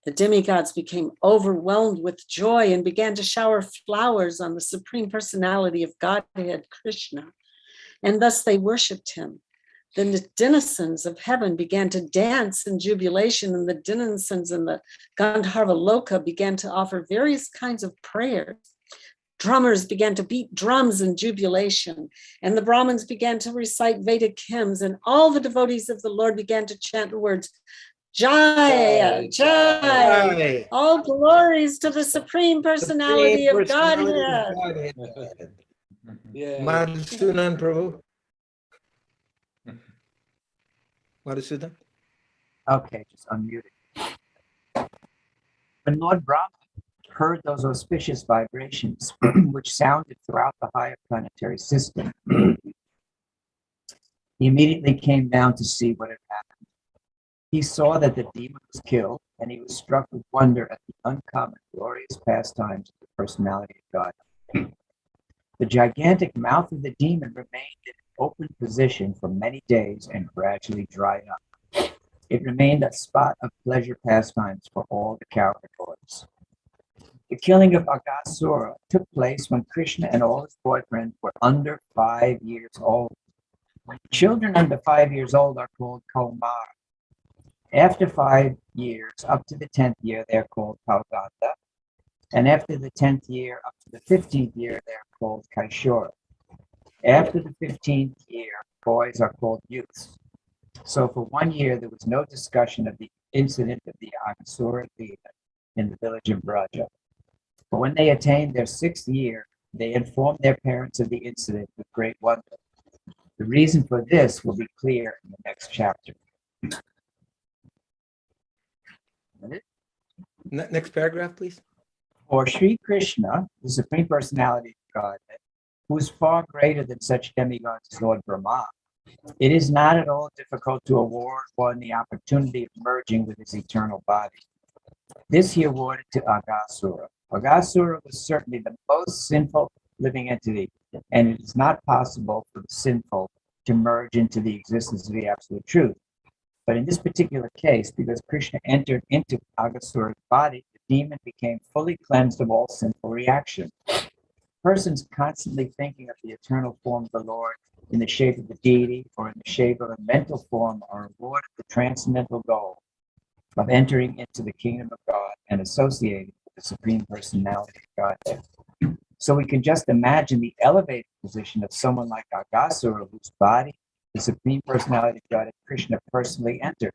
The demigods became overwhelmed with joy and began to shower flowers on the Supreme Personality of Godhead, Krishna, and thus they worshipped him. The denizens of heaven began to dance in jubilation, and the denizens in the Gandharva Loka began to offer various kinds of prayers. Drummers began to beat drums in jubilation, and the Brahmins began to recite Vedic hymns, and all the devotees of the Lord began to chant the words, Jai, Jai, all glories to the Supreme Personality of Godhead. Madhusudan Prabhu. Madhusudan. Okay, just unmuted. When Lord Brahma heard those auspicious vibrations, which sounded throughout the higher planetary system, he immediately came down to see what had happened. He saw that the demon was killed, and he was struck with wonder at the uncommon glorious pastimes of the personality of God. The gigantic mouth of the demon remained in an open position for many days and gradually dried up. It remained a spot of pleasure pastimes for all the character boys. The killing of Aghasura took place when Krishna and all his boyfriends were under 5 years old. Children under 5 years old are called Kaumara. After 5 years, up to the 10th year, they're called Pauganda. And after the 10th year, up to the 15th year, they're called Kaishora. After the 15th year, boys are called youths. So for 1 year, there was no discussion of the incident of the Aghasura Lila in the village of Braja. But when they attained their 6th year, They informed their parents of the incident with great wonder. The reason for this will be clear in the next chapter. Next paragraph, please. For Sri Krishna, the Supreme Personality of Godhead, who is far greater than such demigods as Lord Brahma, it is not at all difficult to award one the opportunity of merging with his eternal body. This he awarded to Aghasura. Aghasura was certainly the most sinful living entity, and it is not possible for the sinful to merge into the existence of the absolute truth. But in this particular case, because Krishna entered into Aghasura's body, the demon became fully cleansed of all sinful reaction. Persons constantly thinking of the eternal form of the Lord in the shape of a deity or in the shape of a mental form are awarded the transcendental goal of entering into the kingdom of God and associating with the Supreme Personality of Godhead. So we can just imagine the elevated position of someone like Aghasura, whose body the Supreme Personality of Godhead Krishna personally entered.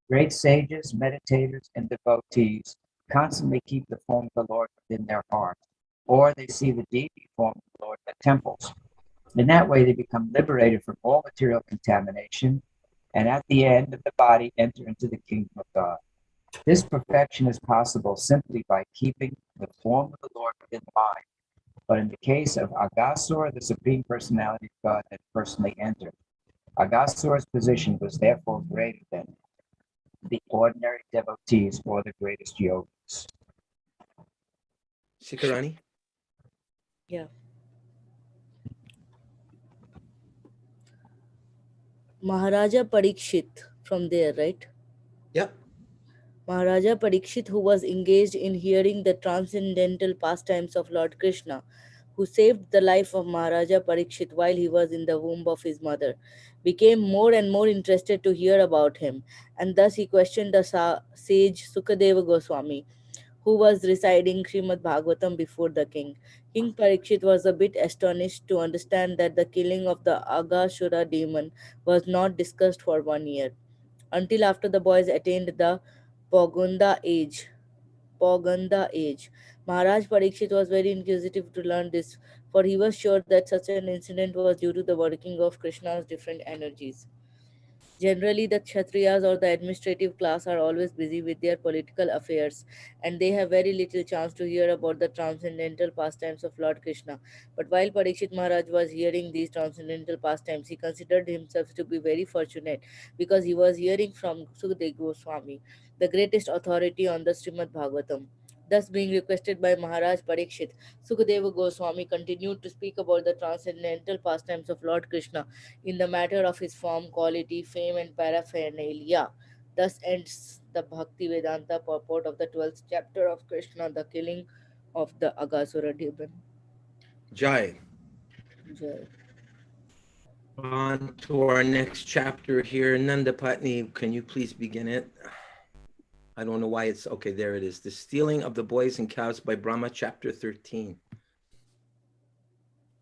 Great sages, meditators, and devotees constantly keep the form of the Lord within their heart, or they see the deity form of the Lord in the temples. In that way, they become liberated from all material contamination, and at the end of the body, enter into the kingdom of God. This perfection is possible simply by keeping the form of the Lord within the mind. But in the case of Aghasura, the Supreme Personality of God had personally entered. Aghasura's position was therefore greater than the ordinary devotees or the greatest yogis. Shikarani? Yeah. Maharaja Parikshit from there, right? Yep. Maharaja Parikshit, who was engaged in hearing the transcendental pastimes of Lord Krishna, who saved the life of Maharaja Parikshit while he was in the womb of his mother, became more and more interested to hear about him, and thus he questioned the sage Sukadeva Goswami, who was reciting Srimad Bhagavatam before the king. King Parikshit was a bit astonished to understand that the killing of the Aghasura demon was not discussed for 1 year, until after the boys attained the Poganda age. Maharaj Parikshit was very inquisitive to learn this, for he was sure that such an incident was due to the working of Krishna's different energies. Generally, the Kshatriyas or the administrative class are always busy with their political affairs, and they have very little chance to hear about the transcendental pastimes of Lord Krishna. But while Parikshit Maharaj was hearing these transcendental pastimes, he considered himself to be very fortunate because he was hearing from Sukadeva Goswami, the greatest authority on the Srimad Bhagavatam. Thus, being requested by Maharaj Parikshit, Sukadeva Goswami continued to speak about the transcendental pastimes of Lord Krishna in the matter of his form, quality, fame, and paraphernalia. Thus ends the Bhakti Vedanta purport of the 12th chapter of Krishna, the killing of the Aghasura demon. Jai. Jai. On to our next chapter here. Nanda Patni, can you please begin it? I don't know why it's okay. There it is. The stealing of the boys and cows by Brahma, chapter 13.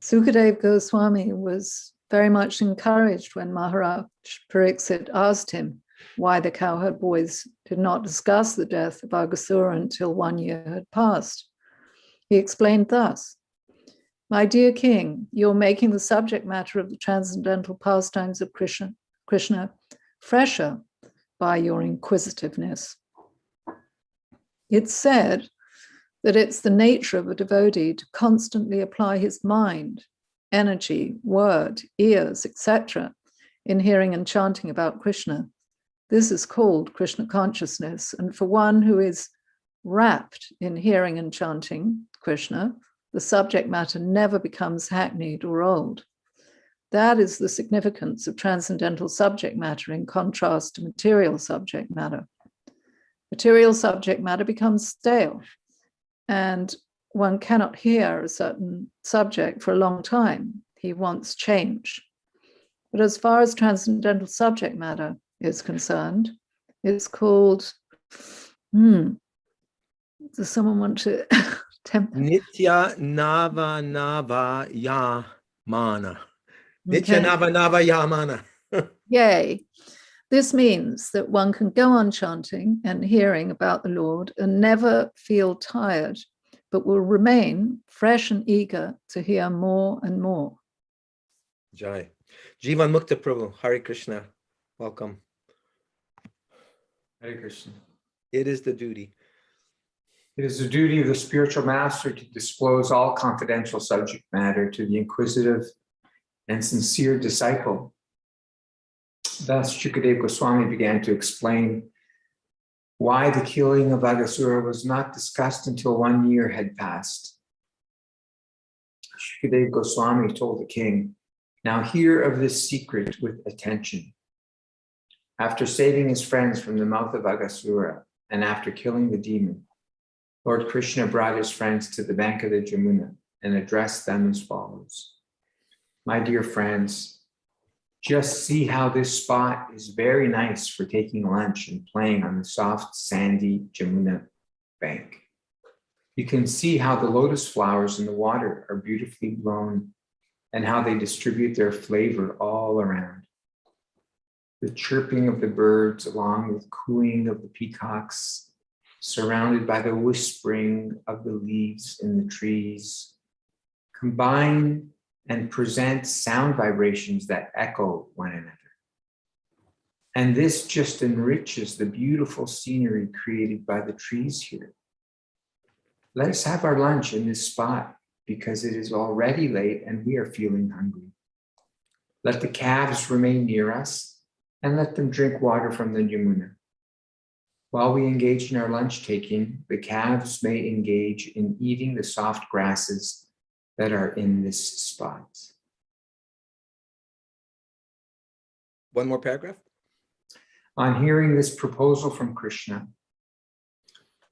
Sukadeva Goswami was very much encouraged when Maharaj Pariksit asked him why the cowherd boys did not discuss the death of Aghasura until 1 year had passed. He explained thus: "My dear king, you're making the subject matter of the transcendental pastimes of Krishna fresher by your inquisitiveness. It's said that it's the nature of a devotee to constantly apply his mind, energy, word, ears, etc., in hearing and chanting about Krishna. This is called Krishna consciousness, and for one who is wrapped in hearing and chanting Krishna, the subject matter never becomes hackneyed or old. That is the significance of transcendental subject matter in contrast to material subject matter. Material subject matter becomes stale, and one cannot hear a certain subject for a long time. He wants change. But as far as transcendental subject matter is concerned, it's called, does someone want to tempt? Nitya Nava Nava Yamana. Nitya Okay. Nava Nava Yamana. Yay. This means that one can go on chanting and hearing about the Lord and never feel tired but will remain fresh and eager to hear more and more. Jai. Jivan Mukta Prabhu, Hare Krishna. Welcome. Hare Krishna. It is the duty. It is the duty of the spiritual master to disclose all confidential subject matter to the inquisitive and sincere disciple. Thus, Shukadeva Goswami began to explain why the killing of Aghasura was not discussed until 1 year had passed. Shukadeva Goswami told the king, "Now hear of this secret with attention. After saving his friends from the mouth of Aghasura and after killing the demon, Lord Krishna brought his friends to the bank of the Jamuna and addressed them as follows. My dear friends, just see how this spot is very nice for taking lunch and playing on the soft, sandy Jamuna bank. You can see how the lotus flowers in the water are beautifully blown and how they distribute their flavor all around. The chirping of the birds along with cooing of the peacocks, surrounded by the whispering of the leaves in the trees, combine and present sound vibrations that echo one another. And this just enriches the beautiful scenery created by the trees here. Let us have our lunch in this spot because it is already late and we are feeling hungry. Let the calves remain near us and let them drink water from the Yamuna. While we engage in our lunch taking, the calves may engage in eating the soft grasses that are in this spot." One more paragraph. On hearing this proposal from Krishna,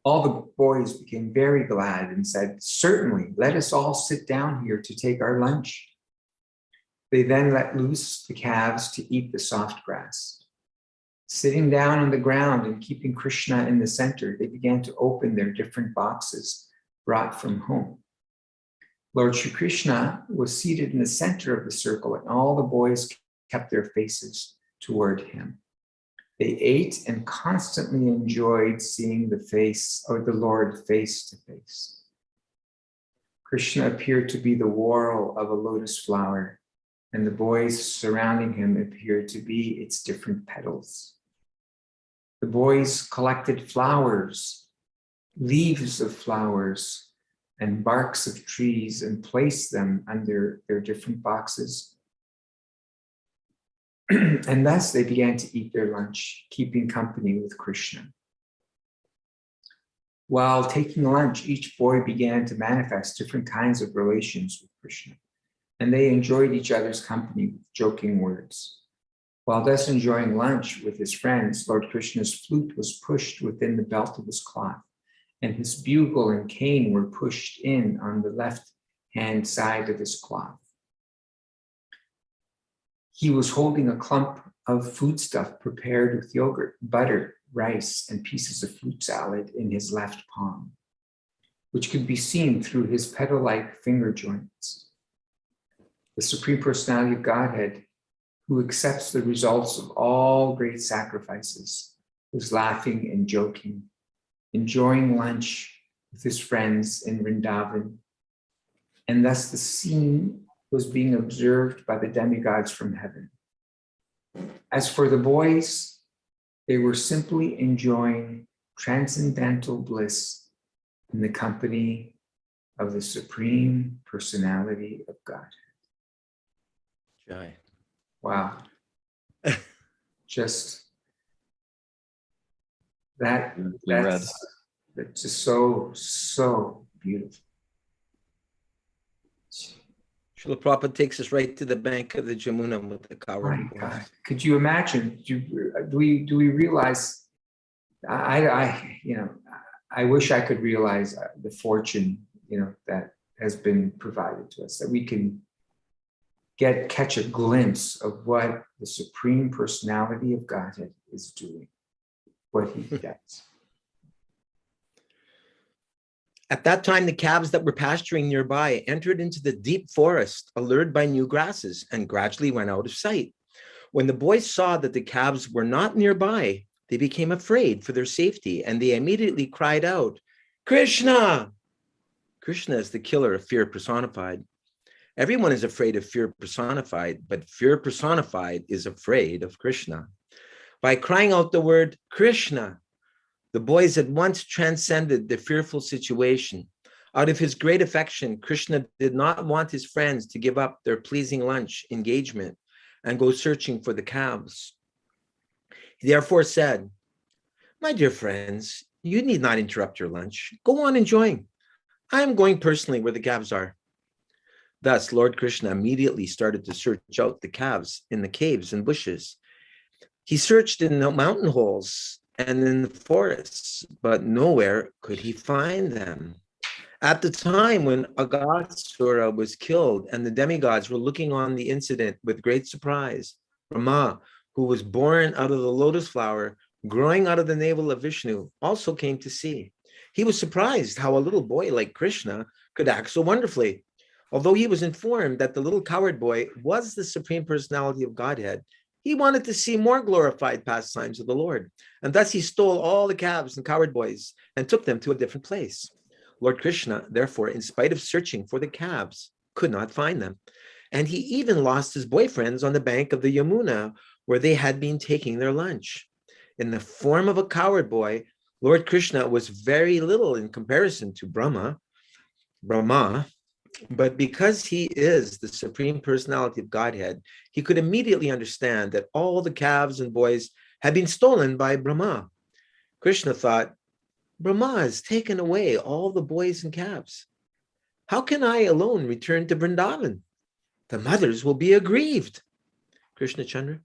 all the boys became very glad and said, "Certainly, let us all sit down here to take our lunch." They then let loose the calves to eat the soft grass. Sitting down on the ground and keeping Krishna in the center, they began to open their different boxes brought from home. Lord Shri Krishna was seated in the center of the circle, and all the boys kept their faces toward him. They ate and constantly enjoyed seeing the face of the Lord face to face. Krishna appeared to be the whorl of a lotus flower, and the boys surrounding him appeared to be its different petals. The boys collected flowers, leaves of flowers, and barks of trees and placed them under their different boxes. And thus they began to eat their lunch, keeping company with Krishna. While taking lunch, each boy began to manifest different kinds of relations with Krishna, and they enjoyed each other's company with joking words. While thus enjoying lunch with his friends, Lord Krishna's flute was pushed within the belt of his cloth, and his bugle and cane were pushed in on the left-hand side of his cloth. He was holding a clump of foodstuff prepared with yogurt, butter, rice, and pieces of fruit salad in his left palm, which could be seen through his petal-like finger joints. The Supreme Personality of Godhead, who accepts the results of all great sacrifices, was laughing and joking, enjoying lunch with his friends in Vrindavan, and thus the scene was being observed by the demigods from heaven. As for the boys, they were simply enjoying transcendental bliss in the company of the Supreme Personality of Godhead. Jai. Wow. Just that's just so beautiful. Srila Prabhupada takes us right to the bank of the Jamuna with the coward. My God, could you imagine? Do we realize? I wish I could realize the fortune that has been provided to us, that we can catch a glimpse of what the Supreme Personality of Godhead is doing, what he does. At that time, the calves that were pasturing nearby entered into the deep forest, allured by new grasses, and gradually went out of sight. When the boys saw that the calves were not nearby, they became afraid for their safety, and they immediately cried out, "Krishna! Krishna is the killer of fear personified. Everyone is afraid of fear personified, but fear personified is afraid of Krishna. By crying out the word Krishna, the boys at once transcended the fearful situation. Out of his great affection, Krishna did not want his friends to give up their pleasing lunch engagement and go searching for the calves. He therefore said, "My dear friends, you need not interrupt your lunch. Go on enjoying. I am going personally where the calves are." Thus, Lord Krishna immediately started to search out the calves in the caves and bushes. He searched in the mountain holes and in the forests, but nowhere could he find them. At the time when Aghasura was killed and the demigods were looking on the incident with great surprise, Brahma, who was born out of the lotus flower growing out of the navel of Vishnu, also came to see. He was surprised how a little boy like Krishna could act so wonderfully. Although he was informed that the little coward boy was the Supreme Personality of Godhead, he wanted to see more glorified pastimes of the Lord. And thus he stole all the calves and coward boys and took them to a different place. Lord Krishna, therefore, in spite of searching for the calves, could not find them. And he even lost his boyfriends on the bank of the Yamuna, where they had been taking their lunch. In the form of a coward boy, Lord Krishna was very little in comparison to Brahma, but because he is the Supreme Personality of Godhead, he could immediately understand that all the calves and boys had been stolen by Brahma. Krishna thought, Brahma has taken away all the boys and calves. How can I alone return to Vrindavan? The mothers will be aggrieved. Krishna Chandra.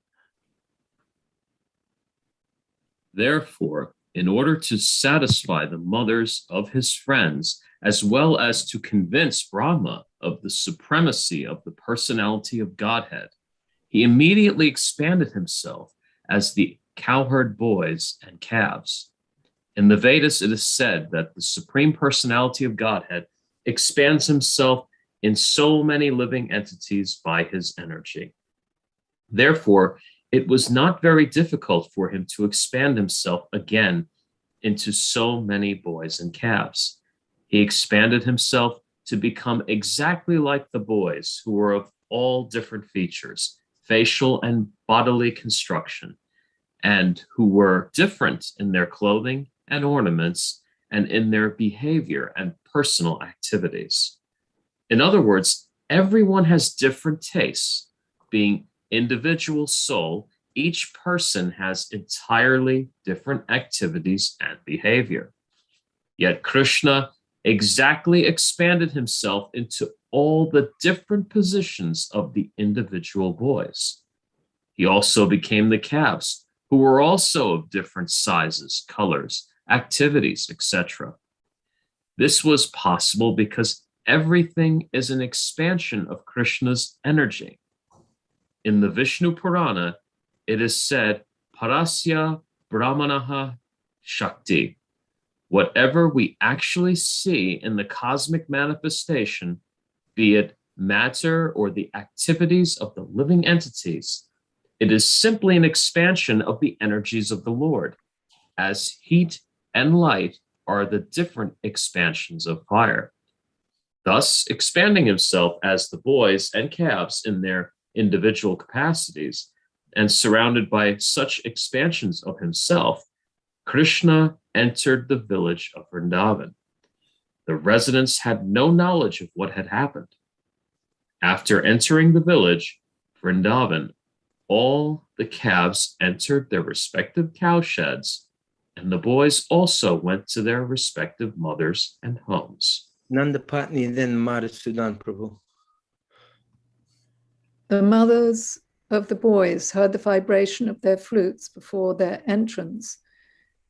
Therefore, in order to satisfy the mothers of his friends, as well as to convince Brahma of the supremacy of the personality of Godhead, he immediately expanded himself as the cowherd boys and calves. In the Vedas, it is said that the Supreme Personality of Godhead expands himself in so many living entities by his energy. Therefore, it was not very difficult for him to expand himself again into so many boys and calves. He expanded himself to become exactly like the boys, who were of all different features, facial and bodily construction, and who were different in their clothing and ornaments and in their behavior and personal activities. In other words, everyone has different tastes. Being individual soul, each person has entirely different activities and behavior. Yet Krishna exactly expanded himself into all the different positions of the individual boys. He also became the calves, who were also of different sizes, colors, activities, etc. This was possible because everything is an expansion of Krishna's energy. In the Vishnu Purana, it is said, Parasya Brahmanaha Shakti. Whatever we actually see in the cosmic manifestation, be it matter or the activities of the living entities, it is simply an expansion of the energies of the Lord, as heat and light are the different expansions of fire. Thus, expanding himself as the boys and calves in their individual capacities, and surrounded by such expansions of himself, Krishna entered the village of Vrindavan. The residents had no knowledge of what had happened. After entering the village, Vrindavan, all the calves entered their respective cowsheds, and the boys also went to their respective mothers and homes. Nandapatni then Madhusudan Prabhu. The mothers of the boys heard the vibration of their flutes before their entrance,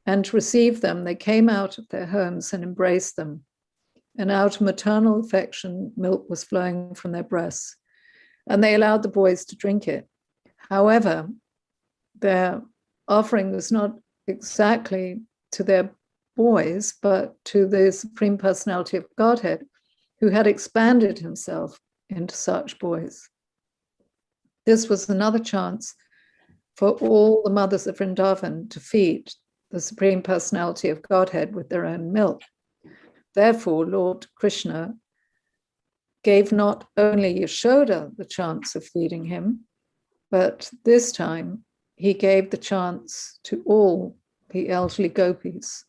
and to receive them, they came out of their homes and embraced them. And out of maternal affection, milk was flowing from their breasts, and they allowed the boys to drink it. However, their offering was not exactly to their boys, but to the Supreme Personality of Godhead, who had expanded himself into such boys. This was another chance for all the mothers of Vrindavan to feed the Supreme Personality of Godhead with their own milk. Therefore, Lord Krishna gave not only Yashoda the chance of feeding him, but this time he gave the chance to all the elderly gopis.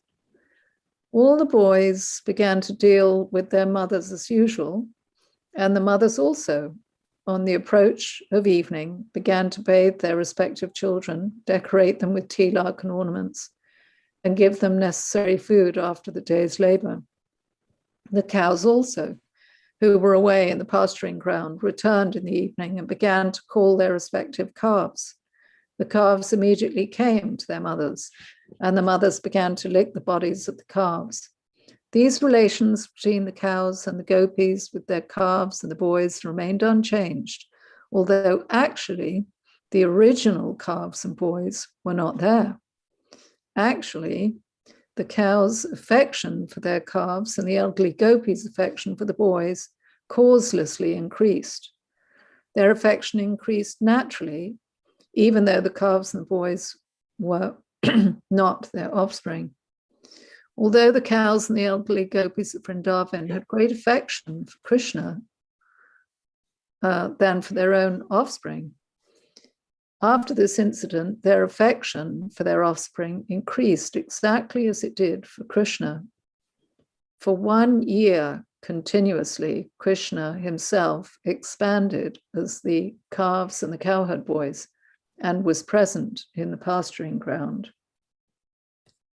All the boys began to deal with their mothers as usual, and the mothers also, on the approach of evening, began to bathe their respective children, decorate them with tilak and ornaments, and give them necessary food after the day's labor. The cows also, who were away in the pasturing ground, returned in the evening and began to call their respective calves. The calves immediately came to their mothers, and the mothers began to lick the bodies of the calves. These relations between the cows and the gopis with their calves and the boys remained unchanged, although actually the original calves and boys were not there. Actually, the cows' affection for their calves and the elderly gopis' affection for the boys causelessly increased. Their affection increased naturally, even though the calves and the boys were not their offspring. Although the cows and the elderly gopis of Vrindavan had great affection for Krishna than for their own offspring, after this incident, their affection for their offspring increased exactly as it did for Krishna. For 1 year continuously, Krishna himself expanded as the calves and the cowherd boys and was present in the pasturing ground.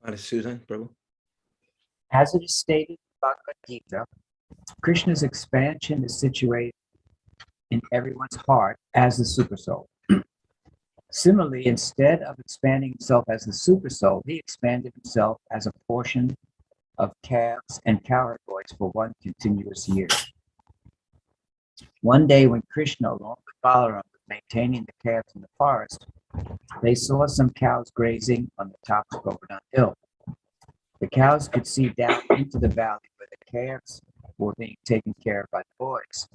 Madhusudan, Prabhu. As it is stated in Bhagavad Gita, Krishna's expansion is situated in everyone's heart as the supersoul. Similarly, instead of expanding himself as the supersoul, he expanded himself as a portion of calves and cowherd boys for 1 continuous year. One day when Krishna, along with Balaram, was maintaining the calves in the forest, they saw some cows grazing on the top of Govardhan Hill. The cows could see down into the valley where the calves were being taken care of by the boys.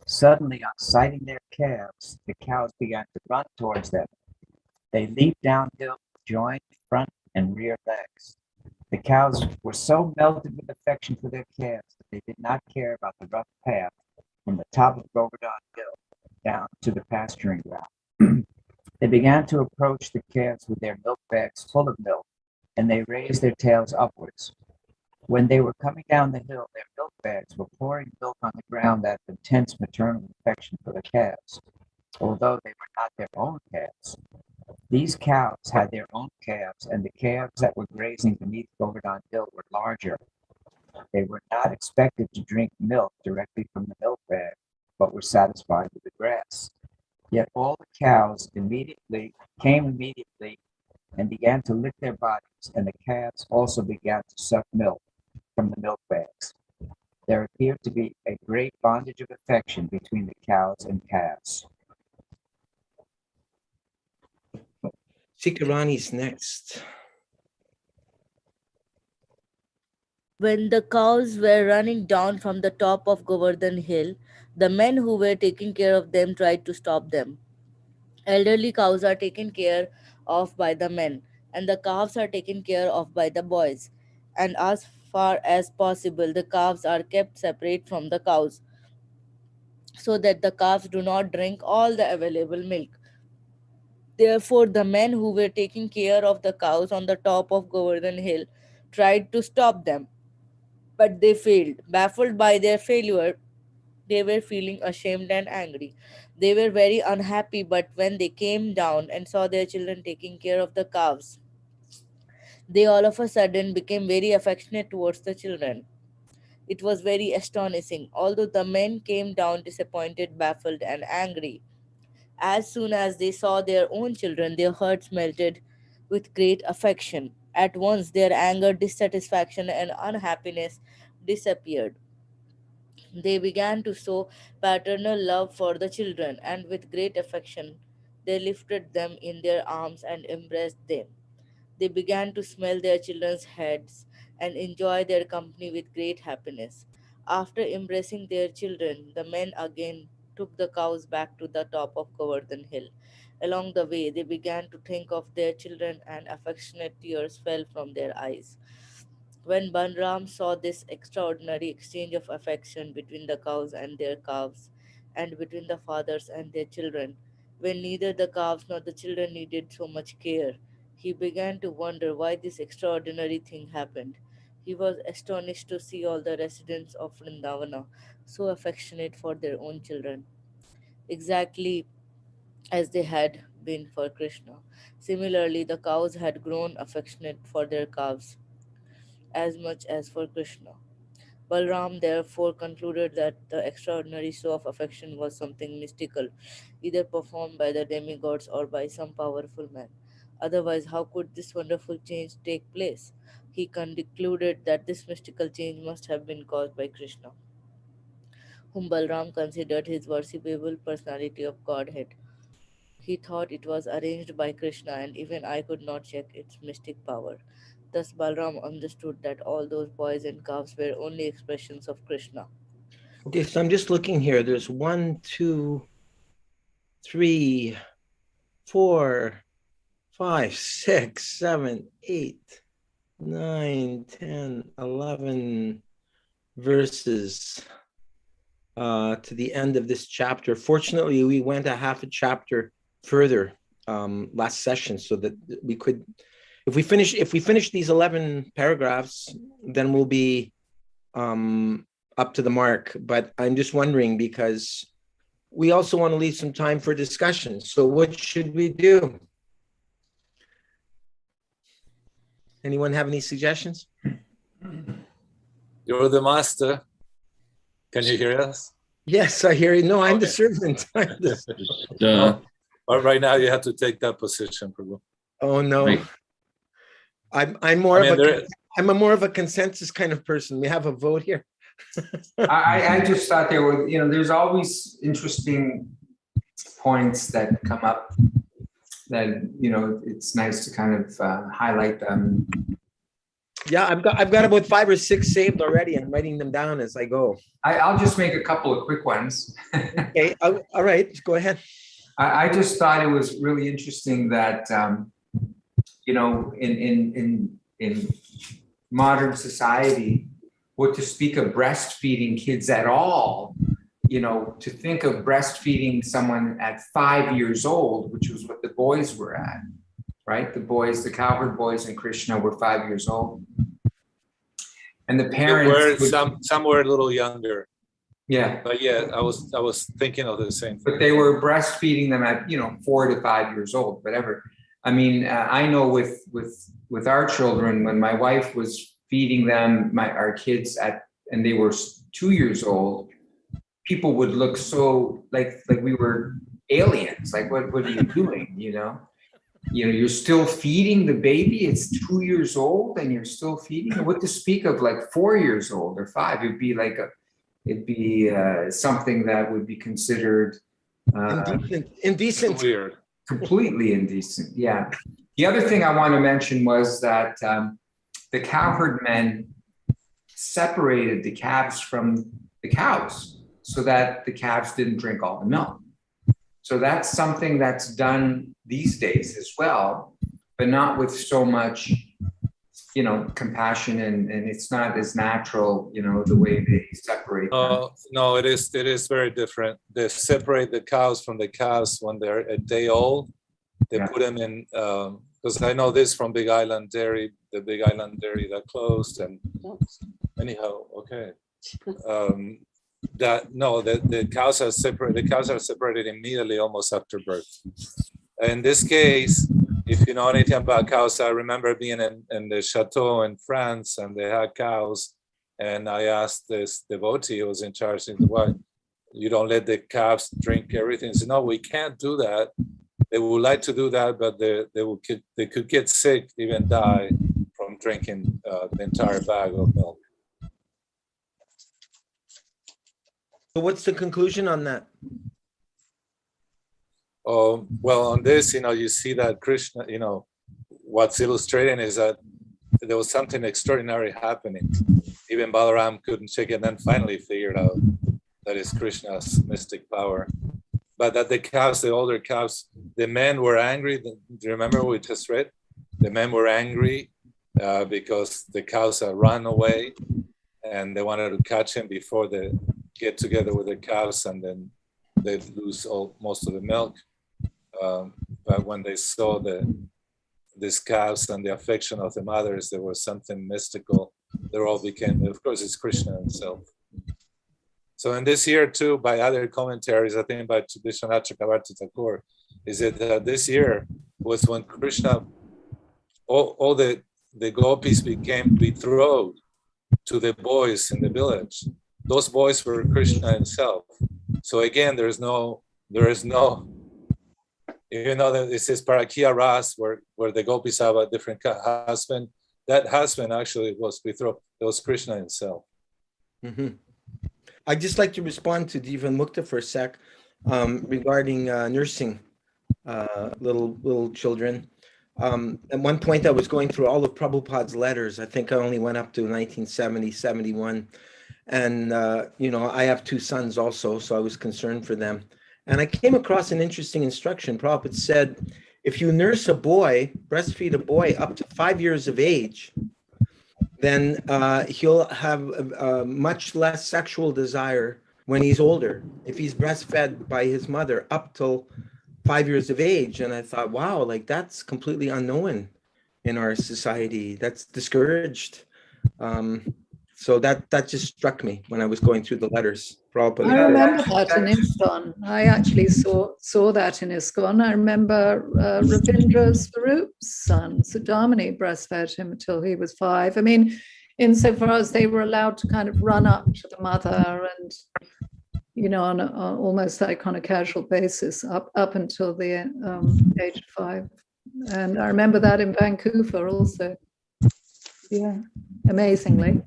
Suddenly, on sighting their calves, the cows began to run towards them. They leaped downhill, joined front and rear legs. The cows were so melted with affection for their calves that they did not care about the rough path from the top of Govardhan Hill down to the pasturing ground. They began to approach the calves with their milk bags full of milk, and they raised their tails upwards. When they were coming down the hill, their milk bags were pouring milk on the ground out of intense maternal affection for the calves, although they were not their own calves. These cows had their own calves, and the calves that were grazing beneath Govardhan Hill were larger. They were not expected to drink milk directly from the milk bag, but were satisfied with the grass. Yet all the cows came immediately and began to lick their bodies, and the calves also began to suck milk from the milk bags. There appeared to be a great bondage of affection between the cows and calves. Sikarani's next. When the cows were running down from the top of Govardhan Hill, the men who were taking care of them tried to stop them. Elderly cows are taken care of by the men, and the calves are taken care of by the boys. And as far as possible, the calves are kept separate from the cows so that the calves do not drink all the available milk. Therefore, the men who were taking care of the cows on the top of Govardhan Hill tried to stop them, but they failed. Baffled by their failure, they were feeling ashamed and angry. They were very unhappy, but when they came down and saw their children taking care of the calves, they all of a sudden became very affectionate towards the children. It was very astonishing. Although the men came down disappointed, baffled, and angry, as soon as they saw their own children, their hearts melted with great affection. At once, their anger, dissatisfaction, and unhappiness disappeared. They began to show paternal love for the children, and with great affection, they lifted them in their arms and embraced them. They began to smell their children's heads and enjoy their company with great happiness. After embracing their children, the men again took the cows back to the top of Govardhan Hill. Along the way, they began to think of their children, and affectionate tears fell from their eyes. When Banram saw this extraordinary exchange of affection between the cows and their calves, and between the fathers and their children, when neither the calves nor the children needed so much care, he began to wonder why this extraordinary thing happened. He was astonished to see all the residents of Vrindavana so affectionate for their own children, exactly as they had been for Krishna. Similarly, the cows had grown affectionate for their calves as much as for Krishna. Balram therefore concluded that the extraordinary show of affection was something mystical, either performed by the demigods or by some powerful man. Otherwise, how could this wonderful change take place? He concluded that this mystical change must have been caused by Krishna, whom Balram considered his worshipable personality of Godhead. He thought it was arranged by Krishna, and even I could not check its mystic power. Thus, Balram understood that all those boys and calves were only expressions of Krishna. Okay, so I'm just looking here. There's 1, 2, 3, 4, 5, 6, 7, 8, 9, 10, 11 verses to the end of this chapter. Fortunately, we went a half a chapter further last session, so that we could, if we finish these 11 paragraphs, then we'll be up to the mark. But I'm just wondering, because we also want to leave some time for discussion. So what should we do? Anyone have any suggestions? You're the master. Can you hear us? Yes, I hear you. No, I'm Okay. the servant. But right now you have to take that position, Prabhu. Oh no. Right. I'm more of a consensus kind of person. We have a vote here. I just thought there were, there's always interesting points that come up that, it's nice to kind of highlight them. Yeah, I've got about 5 or 6 saved already. I'm writing them down as I go. I'll just make a couple of quick ones. Okay, all right, go ahead. I just thought it was really interesting that, in modern society, what to speak of breastfeeding kids at all, to think of breastfeeding someone at 5 years old, which was what the boys were at, right? The cowherd boys and Krishna were 5 years old. And the parents some were a little younger. Yeah. But yeah, I was thinking of the same thing. But they were breastfeeding them at 4 to 5 years old, whatever. I mean, I know with our children, when my wife was feeding them, our kids and they were 2 years old, people would look so like we were aliens. Like, what are you doing? You're still feeding the baby. It's 2 years old and you're still feeding it. What to speak of like 4 years old or 5? It'd be something that would be considered indecent. Weird. Completely indecent. Yeah. The other thing I want to mention was that the cowherd men separated the calves from the cows so that the calves didn't drink all the milk. So that's something that's done these days as well, but not with so much, compassion, and it's not as natural, the way they separate them. No, it is very different. They separate the cows from the calves when they're a day old. They put them in, because I know this from Big Island Dairy, the Big Island Dairy that closed, and anyhow, okay. The cows are separated. The cows are separated immediately, almost after birth. In this case, if you know anything about cows, I remember being in the chateau in France, and they had cows, and I asked this devotee who was in charge, "Why you don't let the calves drink everything?" He said, "No, we can't do that. They would like to do that, but they could get sick, even die from drinking the entire bag of milk." So what's the conclusion on that? Well, on this, you see that Krishna, what's illustrating is that there was something extraordinary happening. Even Balaram couldn't check it, and then finally figured out that it's Krishna's mystic power. But that the older calves, the men were angry. Do you remember what we just read? The men were angry because the cows ran away and they wanted to catch him before they get together with the cows, and then they lose most of the milk. But when they saw these cows and the affection of the mothers, there was something mystical. They all became, of course, it's Krishna himself. So in this year too, by other commentaries, I think by Vishwanath Chakravarti Thakur, is that this year was when Krishna, all the gopis became betrothed to the boys in the village. Those boys were Krishna himself. So again, there is no, even though it says Parakiya Ras, where the gopis have a different husband, that husband actually was betrothed. It was Krishna himself. Mm-hmm. I'd just like to respond to Jivan Mukta for a sec regarding nursing little children. At one point, I was going through all of Prabhupada's letters. I think I only went up to 1970, 71. And, I have two sons also, so I was concerned for them. And I came across an interesting instruction. Prabhupada said, if you nurse a boy, breastfeed a boy up to 5 years of age, then he'll have a much less sexual desire when he's older, if he's breastfed by his mother up till 5 years of age. And I thought, wow, like that's completely unknown in our society. That's discouraged. So that just struck me when I was going through the letters. Prabhupada. I remember that in ISKCON. I actually saw that in ISKCON. I remember Ravindra Swarup's son, Sudamani, breastfed him until he was 5. I mean, insofar as they were allowed to kind of run up to the mother and, on almost like on a casual basis up until the age of 5. And I remember that in Vancouver also. Yeah, amazingly.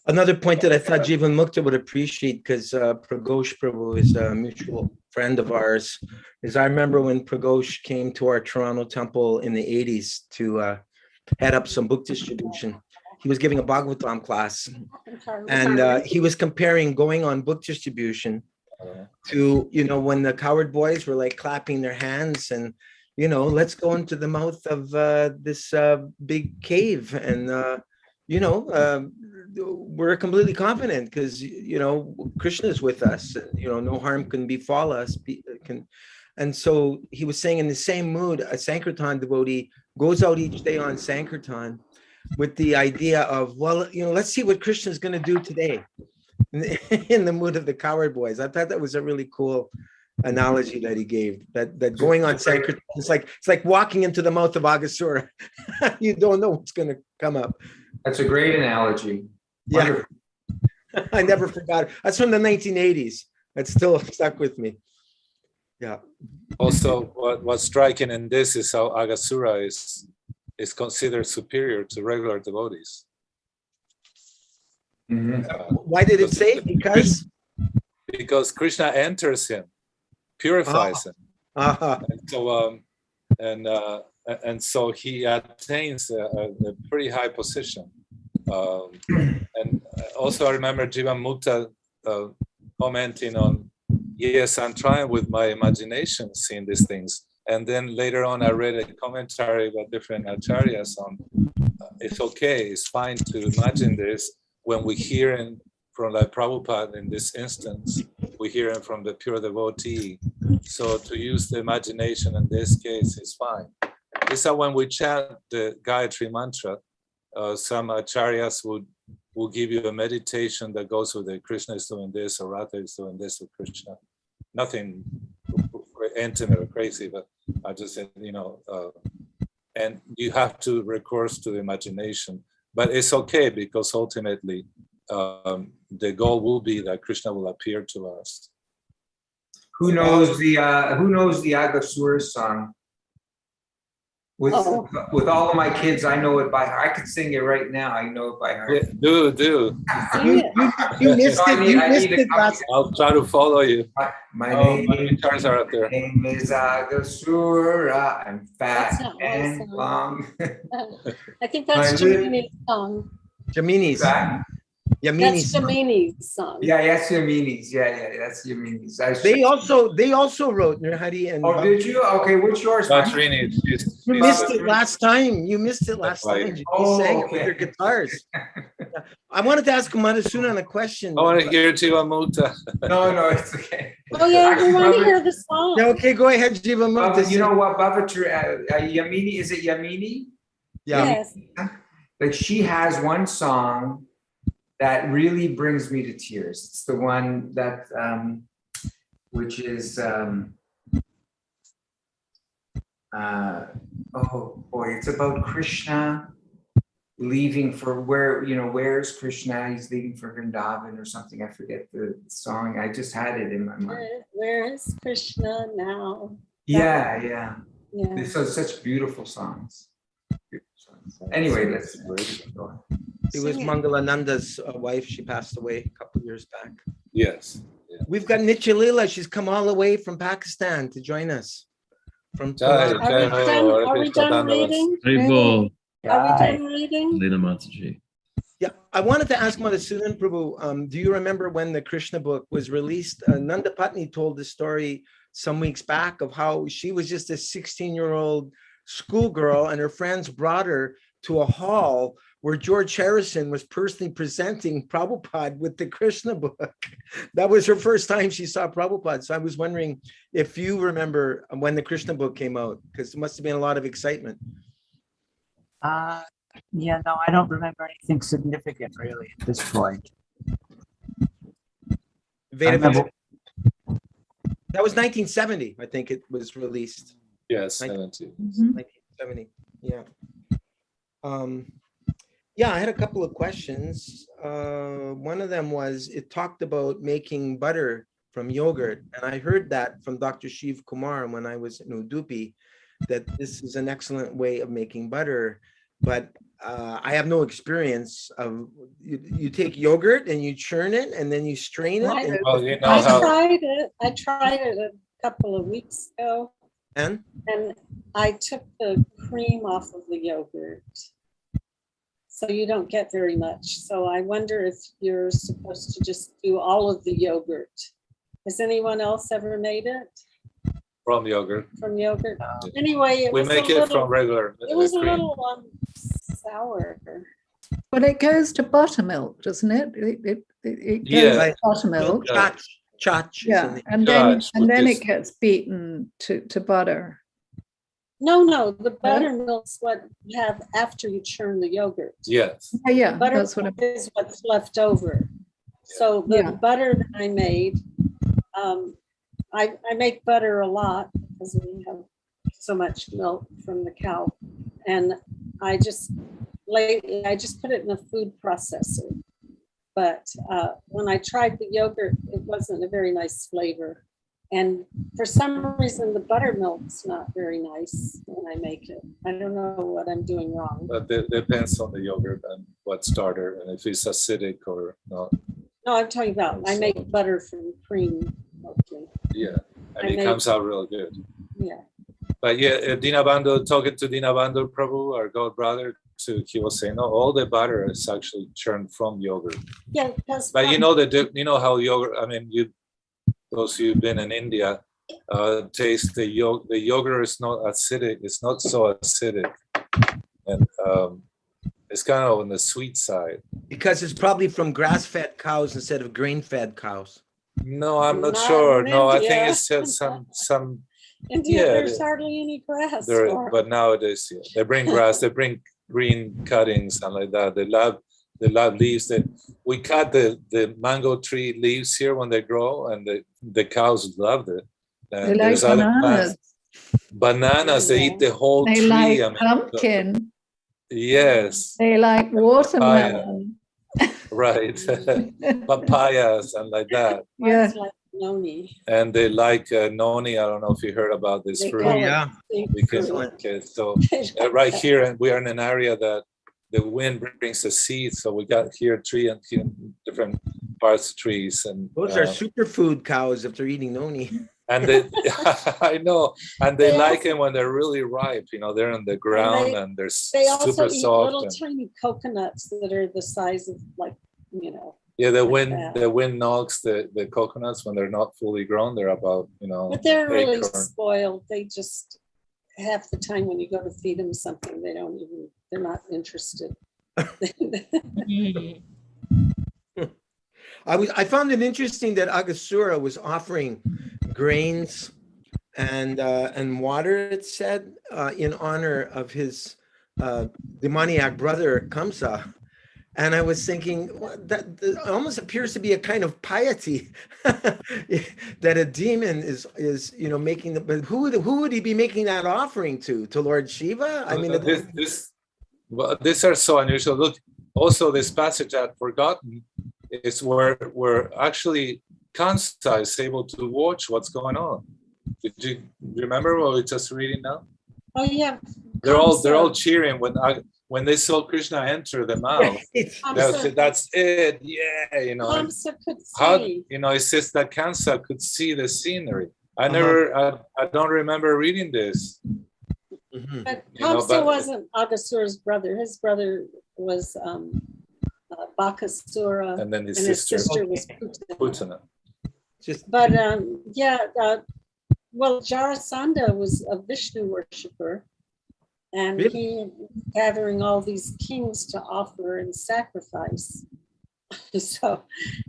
Another point that I thought Jivan Mukta would appreciate, because Pragosh Prabhu is a mutual friend of ours, is I remember when Pragosh came to our Toronto temple in the 80s to head up some book distribution. He was giving a Bhagavatam class, and he was comparing going on book distribution to, when the coward boys were like clapping their hands and, let's go into the mouth of this big cave and, we're completely confident because, Krishna is with us, no harm can befall us. And so he was saying in the same mood, a Sankirtan devotee goes out each day on Sankirtan with the idea of, well, let's see what Krishna is going to do today in the mood of the coward boys. I thought that was a really cool analogy that he gave, that going on Sankirtan, it's like walking into the mouth of Aghasura. You don't know what's going to come up. That's a great analogy. Yeah. I never forgot it. That's from the 1980s. That's still stuck with me. Yeah. Also, what's striking in this is how Aghasura is considered superior to regular devotees. Mm-hmm. Why did it say? Because Krishna enters him, purifies him. Uh-huh. And so he attains a pretty high position. And also I remember Jivan Mukta commenting on, yes, I'm trying with my imagination seeing these things. And then later on, I read a commentary by different acharyas on it's okay, it's fine to imagine this when we hear it from like Prabhupada in this instance, we hear it from the pure devotee. So to use the imagination in this case is fine. It's that when we chant the Gayatri mantra, some acharyas will give you a meditation that goes with it. Krishna is doing this, or Radha is doing this with Krishna. Nothing intimate or crazy, but I just said, and you have to recourse to the imagination. But it's okay because ultimately the goal will be that Krishna will appear to us. Who knows the Aghasura song? With all of my kids, I know it by heart. I could sing it right now. I know it by heart. Yeah, do. You missed it. You missed it last. I'll try to follow you. My guitars are up there. name is Aghasura. I'm fat and long. I think that's Jamini's song. Jamini's. Yamini's That's Yamini's song. Yeah, that's Yamini's. Yeah, that's Yamini's. They also wrote Nirhari and. Oh, did you? Okay, what's yours? But Mike? Rini, You missed it last time. You missed it last why. time. You Oh, sang it okay. with your guitars. I wanted to ask Madhusudana a question. I want to hear Jivamuta. No, it's okay. Oh yeah, we Actually, want to Bhavat- hear the song. Yeah, okay, go ahead, Jiva Mukta. You know what, Bhavat, Yamini, is it Yamini? Yeah. Yes. Like she has one song that really brings me to tears. It's the one that, which is, oh boy, it's about Krishna leaving for where's Krishna? He's leaving for Vrindavan or something. I forget the song. I just had it in my mind. Where is Krishna now? Yeah. Yeah. So such beautiful songs. Anyway, let's go on. It was Sing it. Mangalananda's wife. She passed away a couple years back. Yes. Yeah. We've got Nitya Lila. She's come all the way from Pakistan to join us. From Jai, Toronto. Are we done reading? Haribol, Are we done reading? Lila Mataji. Yeah, I wanted to ask Madhusudan Prabhu, do you remember when the Krishna book was released? Nanda Patni told the story some weeks back of how she was just a 16-year-old schoolgirl and her friends brought her to a hall where George Harrison was personally presenting Prabhupada with the Krishna book. That was her first time she saw Prabhupada. So I was wondering if you remember when the Krishna book came out, because there must have been a lot of excitement. Yeah, no, I don't remember anything significant really at this point. Veda remember- That was 1970, I think it was released. Yes, 70. 1970, yeah. Yeah, I had a couple of questions. One of them was, it talked about making butter from yogurt. And I heard that from Dr. Shiv Kumar when I was in Udupi, that this is an excellent way of making butter. But I have no experience of, you take yogurt and you churn it and then you strain it. And, Well, you know I how tried it a couple of weeks ago, and and I took the cream off of the yogurt. So you don't get very much. So I wonder if you're supposed to just do all of the yogurt. Has anyone else ever made it from yogurt. from yogurt? Anyway, We make it from regular It was a cream. little sour. But it goes to buttermilk, doesn't it? It goes Yeah. to buttermilk. Chach. Yeah, and then Chach, it gets beaten to butter. No, the buttermilk's what you have after you churn the yogurt. Yes. Yeah, that's what Buttermilk is what's left over. So the Yeah. butter that I made, I make butter a lot because we have so much milk from the cow. And lately I just put it in a food processor. But when I tried the yogurt, it wasn't a very nice flavor. And for some reason, the buttermilk's not very nice when I make it. I don't know what I'm doing wrong. But it depends on the yogurt and what starter and if it's acidic or not. No, I'm talking about, I make butter from cream mostly. Yeah. And I it made- comes out real good. Yeah. But yeah, Dinabando, talking to Dinabando Prabhu, our god brother, he was saying, no, all the butter is actually churned from yogurt. Yeah, because. But you know how yogurt, I mean, those who've been in India, taste the yogurt is not acidic, it's not so acidic. And it's kind of on the sweet side. Because it's probably from grass-fed cows instead of grain-fed cows. No, I'm not Not sure. in No, I India. think it's just some India, yeah, there's hardly any grass. for it. but nowadays, yeah, they bring grass, they bring green cuttings and like that. They love leaves. That we cut the mango tree leaves here when they grow, and the cows loved it. And They like there's other bananas. plants. Bananas, they eat the whole They tree. like I mean, pumpkin. yes, They like watermelon. right. Papayas and like that. Mine's like noni. And they like noni. I don't know if you heard about this They fruit. call it yeah. pink Because fruit. okay, so right here, and we are in an area that the wind brings the seeds. So we got here tree and here different parts of trees, and Those are superfood cows if they're eating noni. and they, I know, and they They like also- them when they're really ripe. You know, they're in the ground and they're They also super eat soft. little And, tiny coconuts that are the size of like Yeah, the like wind that. the wind knocks the coconuts when they're not fully grown. They're about, But they're really acorn. spoiled. They just, half the time when you go to feed them something, they're not interested. I found it interesting that Aghasura was offering grains and water, it said, in honor of his demoniac brother Kamsa. And I was thinking, that almost appears to be a kind of piety that a demon is making. But who would he be making that offering to? To Lord Shiva? I mean, these are so unusual. Look, also this passage I'd forgotten is where actually Kansa is able to watch what's going on. Did you remember what we're just reading now? Oh yeah. They're all cheering when they saw Krishna enter the mouth. That's it. Yeah, Kamsa could how see. it says that Kansa could see the scenery. I don't remember reading this. Mhm. But Kamsa wasn't Aghasura's brother. His brother was Bakasura, and then his his sister was Putana. But well, Jarasandha was a Vishnu worshiper, and he gathering all these kings to offer and sacrifice. So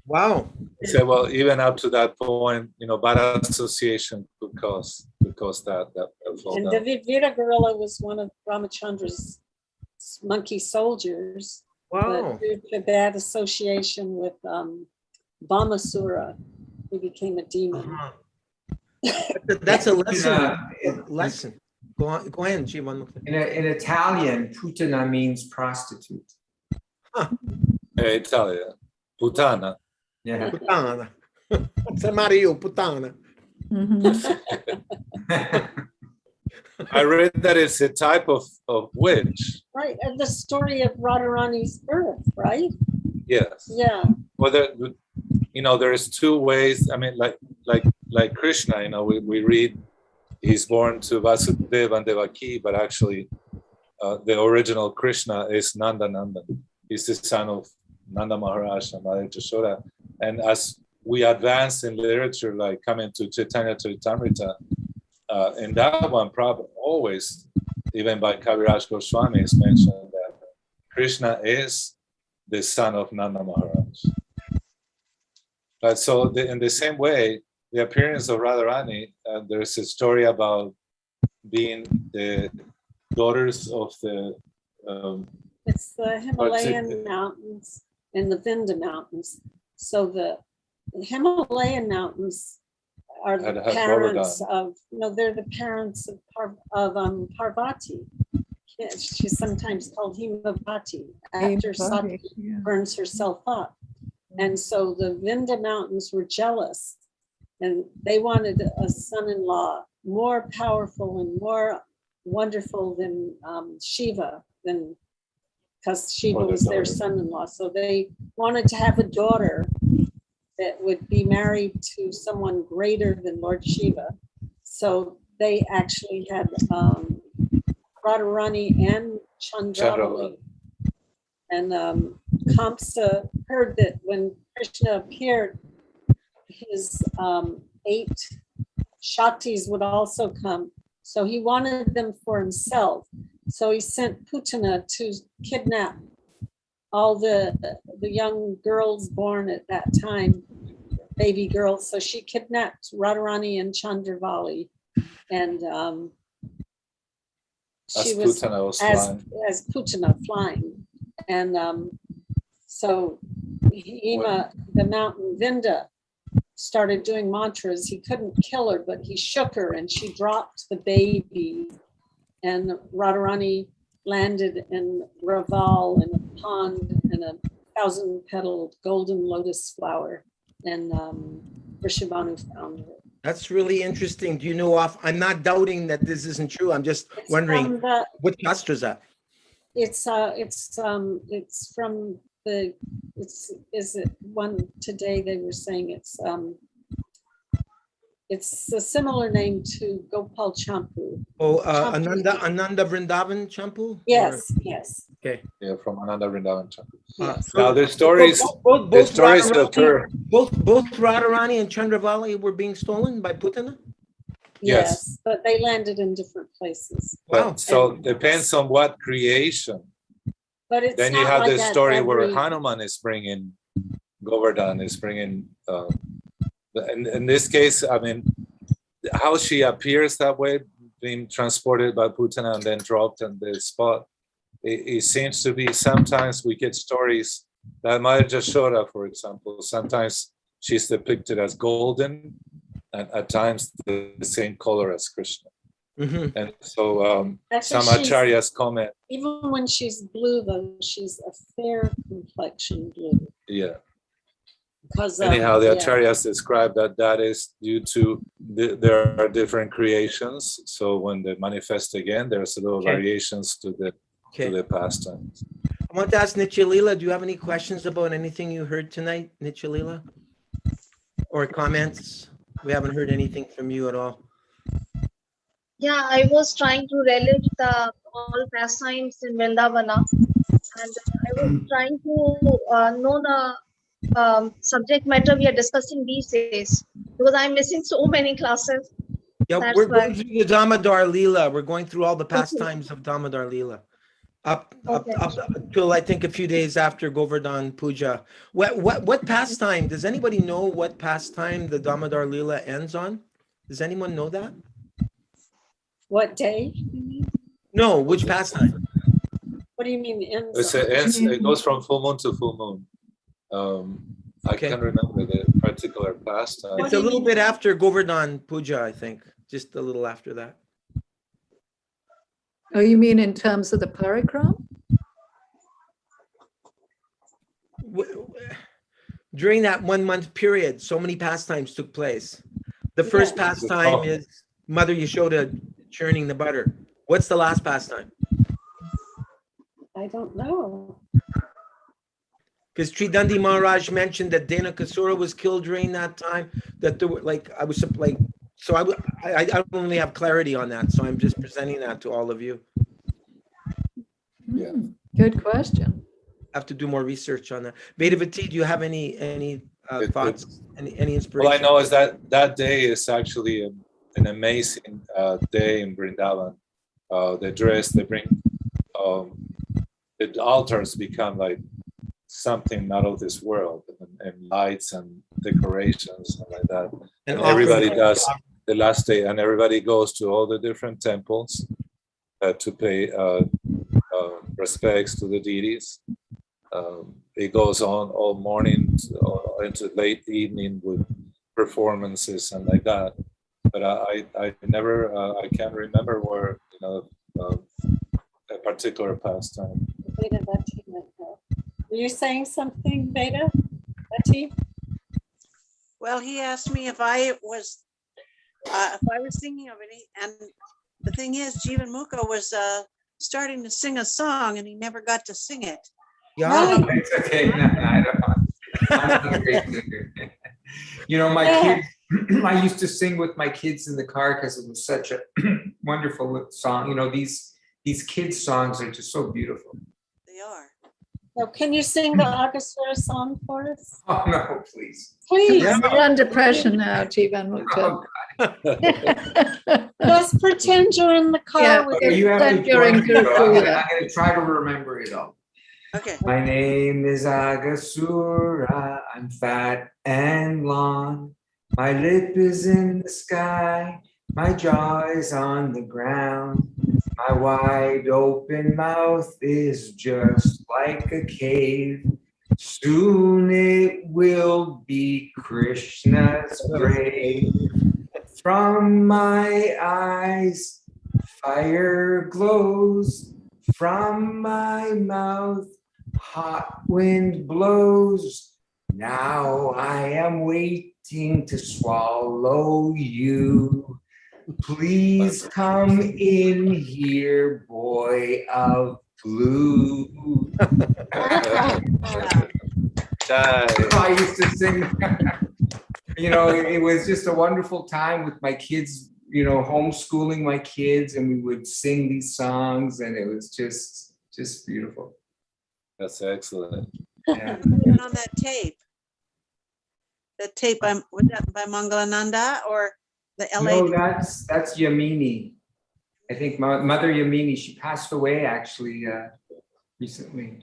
wow. So well, even up to that point, bad association could cause that fall and down. the Vira gorilla was one of Ramachandra's monkey soldiers. Wow. But due to bad association with Bhamasura, he became a demon. Uh-huh. That's a lesson. Go ahead, Jivan. In Italian, putana means prostitute. Italian, putana. Yeah. Putana. What's the matter, you putana? I read that it's a type of witch. Right, and the story of Radharani's birth, right? Yes. Yeah. Well, there's two ways. I mean, like Krishna, we read he's born to Vasudeva and Devaki, but actually the original Krishna is Nanda. He's the son of Nanda Maharaj and Mother Yashoda. And as we advance in literature, like coming to Chaitanya Charitamrita, in that one, probably always, even by Kaviraj Goswami, is mentioned that Krishna is the son of Nanda Maharaj. But so in the same way, the appearance of Radharani, there's a story about being the daughters of the it's the Himalayan mountains and the Vinda mountains. So the Himalayan mountains are the parents of, they're the parents of Parvati. She's sometimes called Himavati after Sati burns herself up. And so the Vinda mountains were jealous, and they wanted a son-in-law more powerful and more wonderful than Shiva, because Shiva was their son-in-law. So they wanted to have a daughter that would be married to someone greater than Lord Shiva. So they actually had Radharani and Chandravali. And Kamsa heard that when Krishna appeared, his 8 Shaktis would also come. So he wanted them for himself. So he sent Putana to kidnap all the young girls born at that time, baby girls. So she kidnapped Radharani and Chandravali, and she was as Putana flying, and so Hima, the mountain Vinda, started doing mantras. He couldn't kill her, but he shook her, and she dropped the baby, and Radharani landed in Raval in a pond in a 1,000-petaled golden lotus flower, and Vrishabhanu found her. That's really interesting. Do you know I'm not doubting that this isn't true. I'm just wondering what shastra is that? It's from the, is it one today they were saying it's It's a similar name to Gopal Champu. Oh, Champu. Ananda Vrindavan Champu? Yes, yes, Okay. Yeah, from Ananda Vrindavan Champu. yes. Now the stories, the stories occur. Both Radharani and Chandravali were being stolen by Putana? Yes, but they landed in different places. Wow. So depends on what creation. But it's Then you not have like the that story where every- Hanuman is bringing, Govardhan is bringing, in this case, I mean, how she appears that way, being transported by Putana and then dropped on the spot. It seems to be sometimes we get stories that Maya Jashoda, for example, sometimes she's depicted as golden and at times the same color as Krishna. Mm-hmm. And so Actually, some she's- acharyas comment, Even when she's blue, though, she's a fair complexion blue. yeah. Because Anyhow, the yeah. acharyas describe that is due to there are different creations. So when they manifest again, there's a little Okay. variations to the pastimes. I want to ask Nitya Lila, do you have any questions about anything you heard tonight, Nitya Lila? Or comments? We haven't heard anything from you at all. Yeah, I was trying to relate the all pastimes in Vrindavana, and I was trying to know the subject matter we are discussing these days, because I'm missing so many classes. Yeah, That's we're why. going through the Damodar Lila. We're going through all the pastimes of Damodar Lila. Up till I think a few days after Govardhan Puja. What pastime? Does anybody know what pastime the Damodar Lila ends on? Does anyone know that? What day? No, which pastime? What do you mean ends? It goes from full moon to full moon. I Okay. can't remember the particular pastime. It's a little bit after Govardhan Puja, I think. Just a little after that. Oh, you mean in terms of the parikram? During that 1 month period, so many pastimes took place. The first Yeah. pastime is Mother Yashoda churning the butter. What's the last pastime? I don't know. Because Tridandi Maharaj mentioned that Aghasura was killed during that time. That there were so I don't really have clarity on that. So I'm just presenting that to all of you. Yeah. Good question. I have to do more research on that. Vedavati, do you have any thoughts? Any inspiration? All I know is that day is actually an amazing day in Vrindavan. They bring the altars become like something not of this world, and lights and decorations and like that. And everybody does the last day, and everybody goes to all the different temples to pay respects to the deities. It goes on all morning into late evening with performances and like that. But I never I can't remember where a particular pastime. Veda Bhatti might know. Were you saying something, Veda Bhatti? Well, he asked me if I was thinking of any, and the thing is, Jivan Mukha was starting to sing a song, and he never got to sing it. Yeah. It's okay. No, I don't. I'm not a great singer. My kids, I used to sing with my kids in the car because it was such a wonderful song. These kids' songs are just so beautiful. They are. So can you sing the Aghasura song for us? Oh, no, please. Please. We're under pressure now, Jivan Mukta. Just pretend you're in the car Yeah, with Okay, you have to During join me, though. Gurukula. I'm going to try to remember it all. Okay. My name is Aghasura. I'm fat and blonde. My lip is in the sky. My jaw is on the ground. My wide open mouth is just like a cave. Soon it will be Krishna's grave. From my eyes, fire glows. From my mouth, hot wind blows. Now I am waiting to swallow you. Please come in here, boy of blue. I used to sing. I it was just a wonderful time with my kids, homeschooling my kids, and we would sing these songs, and it was just beautiful. That's excellent. Yeah. Even on that tape. The tape was that by Mangalananda or the LA? No, that's Yamini. I think Mother Yamini, she passed away actually recently.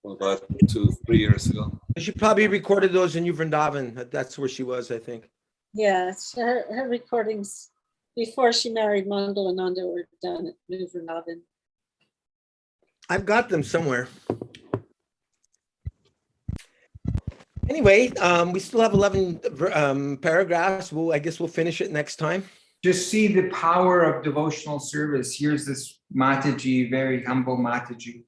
Well, about 2-3 years ago. She probably recorded those in New Vrindavan. That's where she was, I think. Yeah, her recordings before she married Mangalananda were done at New Vrindavan. I've got them somewhere. Anyway, we still have 11 paragraphs. I guess we'll finish it next time. Just see the power of devotional service. Here's this Mataji, very humble Mataji,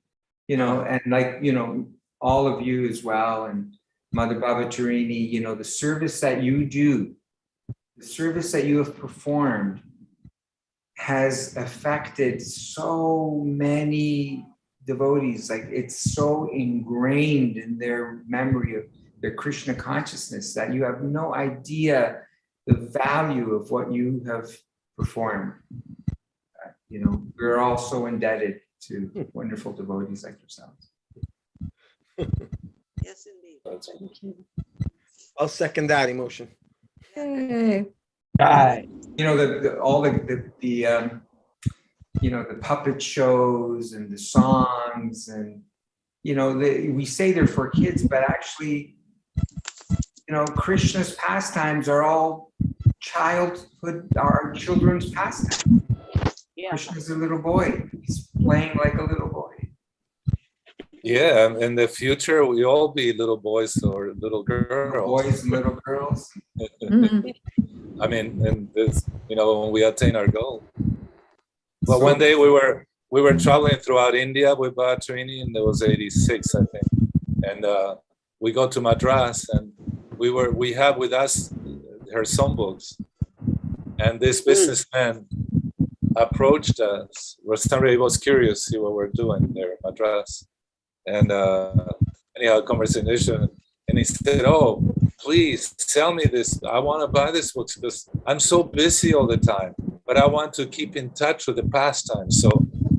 and all of you as well, and Mother Bhavatarini, the service that you do, the service that you have performed has affected so many devotees. Like, it's so ingrained in their memory of their Krishna consciousness that you have no idea the value of what you have performed. We're all so indebted to wonderful devotees like yourselves. Yes, indeed. Thank you. I'll second that emotion. Yay. Right. All the puppet shows and the songs, and we say they're for kids, but actually, Krishna's pastimes are all children's pastimes. Yeah. Krishna's a little boy. He's playing like a little boy. Yeah, in the future, we all be little boys or little girls. Boys and little girls. Mhm. I mean, and this, when we attain our goal. Well, one day we were traveling throughout India with Bhavatarini, and it was 86, I think. And we go to Madras, and we have with us her songbooks. And this businessman approached us. He was curious to see what we're doing there in Madras. And anyhow, conversation, and he said, "Oh, please sell me this. I want to buy this book because I'm so busy all the time, but I want to keep in touch with the pastime. So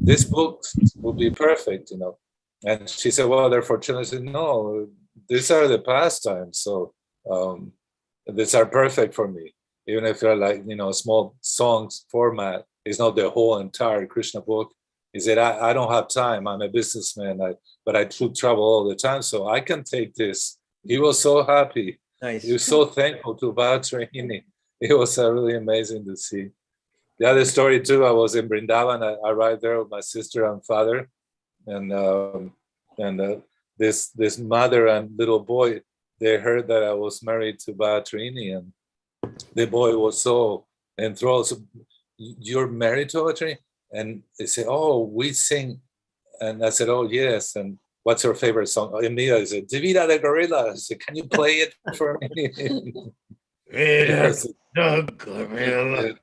this book will be perfect, And she said, "Well, they're for children." I said, "No, these are the pastimes. So these are perfect for me. Even if they're like, small songs format, it's not the whole entire Krishna book." He said, I don't have time. I'm a businessman, but I travel all the time, so I can take this. He was so happy. Nice. He was so thankful to Bhavatarini. It was really amazing to see. The other story too, I was in Vrindavan. I arrived there with my sister and father, and this mother and little boy, they heard that I was married to Bhavatarini, and the boy was so enthralled. So, "You're married to Bhavatarini?" And they said, "Oh, we sing." And I said, "Oh, yes. And what's your favorite song?" Immediately I said, "Divida the Gorilla." I said, "Can you play it for me?" Yes. The gorilla.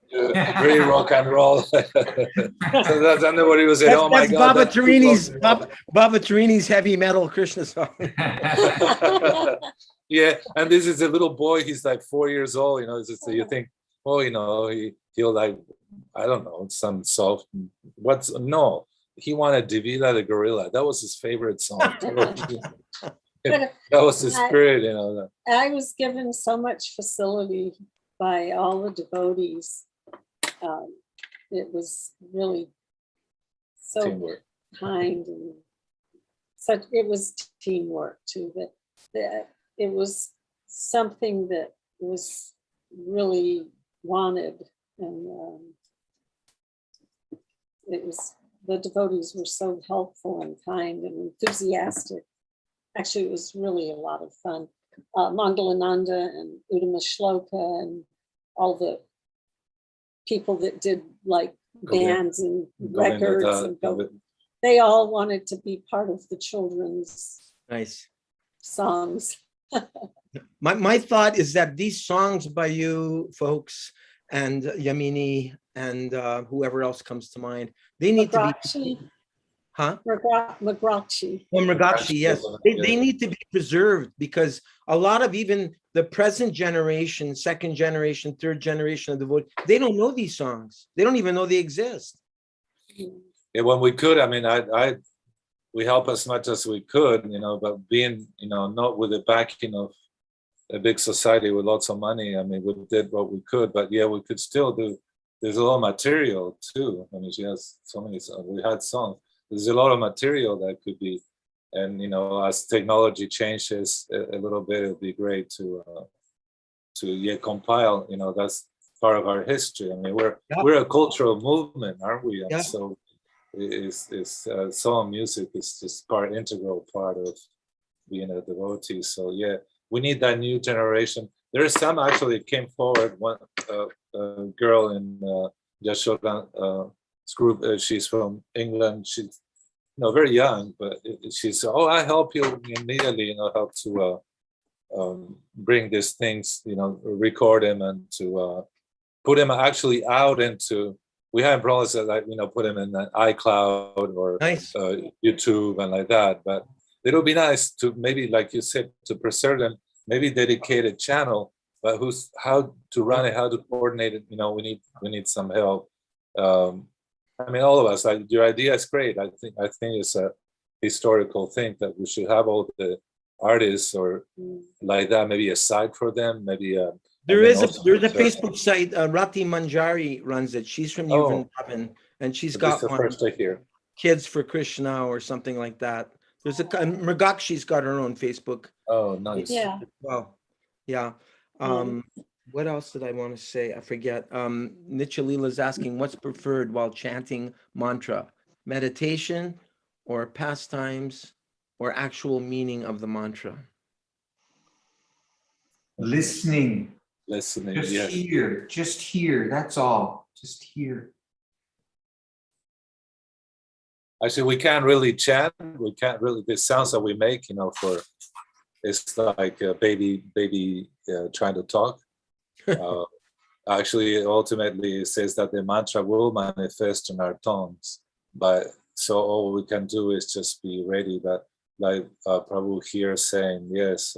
Very rock and roll. So that's everybody was saying, "Oh my God." Bhavatarini's heavy metal Krishna song. Yeah, and this is a little boy. He's like 4 years old. So you think, oh, he'll like, I don't know, some soft. No? He wanted Divila the Gorilla. That was his favorite song. That was the spirit, I was given so much facility by all the devotees. It was really so Teamwork. kind, and it was teamwork too. That it was something that was really wanted, and the devotees were so helpful and kind and enthusiastic. Actually, it was really a lot of fun. Mangalananda and Uttama Shloka and all the people that did like bands and records, they all wanted to be part of the children's Nice songs. My thought is that these songs by you folks and Yamini and whoever else comes to mind, they need to be Huh? Migrakshi. Or Mrigakshi, yes. They need to be preserved because a lot of even the present generation, second generation, third generation of devotees, they don't know these songs. They don't even know they exist. Yeah, when we could, I mean, we help as much as we could, but being, not with the backing of a big society with lots of money. I mean, we did what we could, but yeah, we could still do. There's a lot of material too. I mean, she has so many songs. We had songs. There's a lot of material that could be, and as technology changes a little bit, it'll be great to compile. That's part of our history. I mean, we're a cultural movement, aren't we? And so song music is just integral part of being a devotee. So yeah, we need that new generation. There is some actually came forward. One girl in Yashoda's group. She's from England. She's very young, but she's I help you immediately. Help to bring these things. Record them and to put them actually out into. We have problems that put them in iCloud or YouTube and like that. But it'll be nice to maybe, like you said, to preserve them. Maybe dedicate a channel, but how to run it, how to coordinate it. We need some help. I mean, all of us. Your idea is great. I think it's a historical thing that we should have all the artists or like that. Maybe a site for them. Maybe there's a Facebook site. Rati Manjari runs it. She's from Vimohana, and she's got one. First I hear. Kids for Krishna or something like that. There's Mrigakshi's got her own Facebook. Oh, nice. Yeah. Well, yeah. What else did I want to say? I forget. Nitya Lila's asking what's preferred while chanting mantra: meditation or pastimes or actual meaning of the mantra? Listening. Just hear. That's all. Just hear. Actually, we can't really chant. We can't really. The sounds that we make, it's like a baby trying to talk. Actually, ultimately, it says that the mantra will manifest in our tongues. But so all we can do is just be ready. But like Prabhu here saying, yes,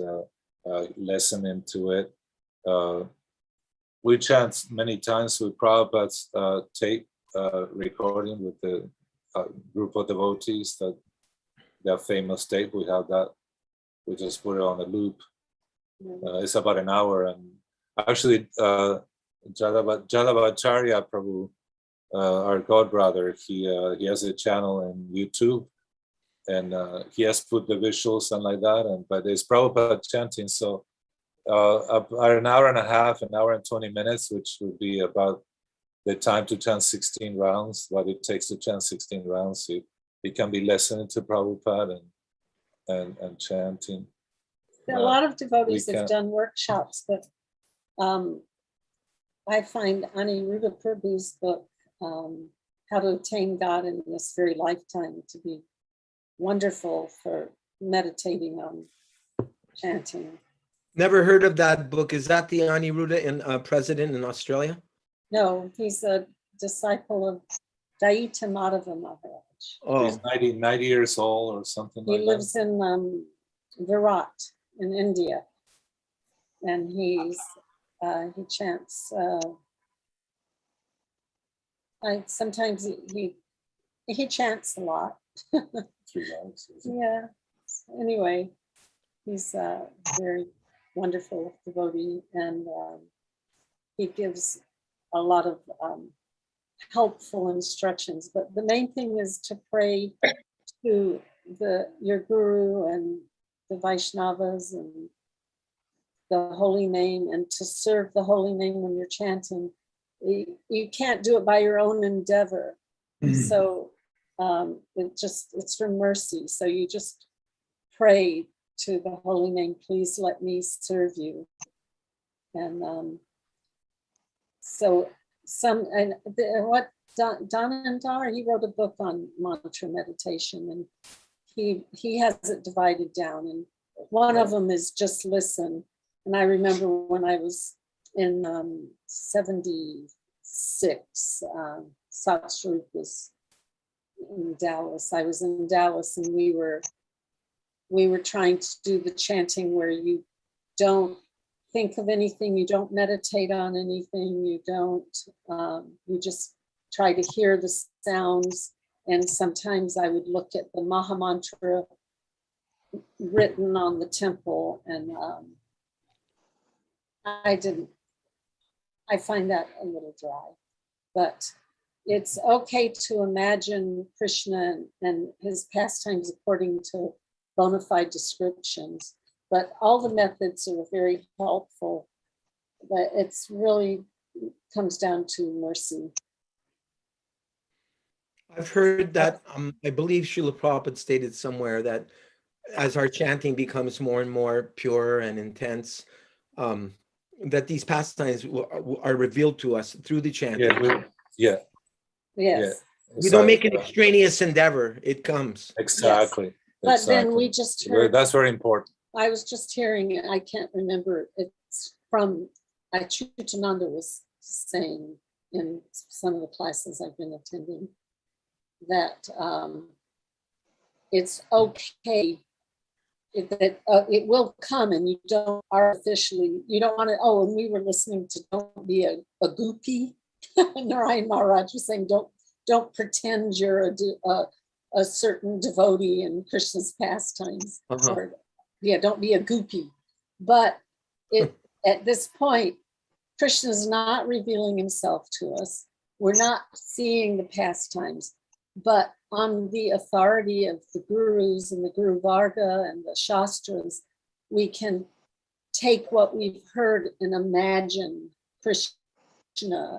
listening to it. We chant many times with Prabhupada's tape recording with the group of devotees, that famous tape. We have that. We just put it on a loop. It's about an hour, and actually, Jadavacharya Prabhu, our godbrother, he has a channel on YouTube, and he has put the visuals and like that. But there's Prabhupada chanting, so about an hour and a half, an hour and 20 minutes, which would be about the time to chant 16 rounds, what it takes to chant 16 rounds. It can be listening to Prabhupada and chanting. A lot of devotees have done workshops, but I find Aniruddha Prabhu's book, How to Attain God in This Very Lifetime, to be wonderful for meditating on chanting. Never heard of that book. Is that the Aniruddha president in Australia? No, he's a disciple of Daita Madhava Maharaj. Oh. He's 90 years old or something like that. He lives in Virat in India. And he chants. Sometimes he chants a lot. 3 hours. Yeah. Anyway, he's a very wonderful devotee, and he gives a lot of helpful instructions. But the main thing is to pray to your guru and the Vaishnavas and the holy name, and to serve the holy name when you're chanting. You can't do it by your own endeavor. So it's from mercy. So you just pray to the holy name, please let me serve you. And Damodara, he wrote a book on mantra meditation, and he has it divided down, and one of them is just listen. And I remember when I was in 76, Satsvarup was in Dallas. I was in Dallas, and we were trying to do the chanting where you don't think of anything, you don't meditate on anything, you don't, you just try to hear the sounds. And sometimes I would look at the Maha Mantra written on the temple, and I find that a little dry, but it's okay to imagine Krishna and his pastimes according to bona fide descriptions, but all the methods are very helpful, but it's really comes down to mercy. I've heard that, I believe Srila Prabhupada stated somewhere that as our chanting becomes more and more pure and intense, that these pastimes are revealed to us through the chanting. Yes. We don't make an extraneous endeavor, it comes. Exactly. Yes. But then we just heard, that's very important. I was just hearing, I can't remember, it's from Achyutananda was saying in some of the classes I've been attending, that it's okay, that it will come, and you don't artificially, you don't want to, and we were listening to Don't Be a Goopy. Narayan Maharaj was saying, don't pretend you're a certain devotee in Krishna's pastimes. Or, don't be a goopy. But at this point, Krishna is not revealing himself to us. We're not seeing the pastimes, but on the authority of the gurus and the Guru Varga and the Shastras, we can take what we've heard and imagine Krishna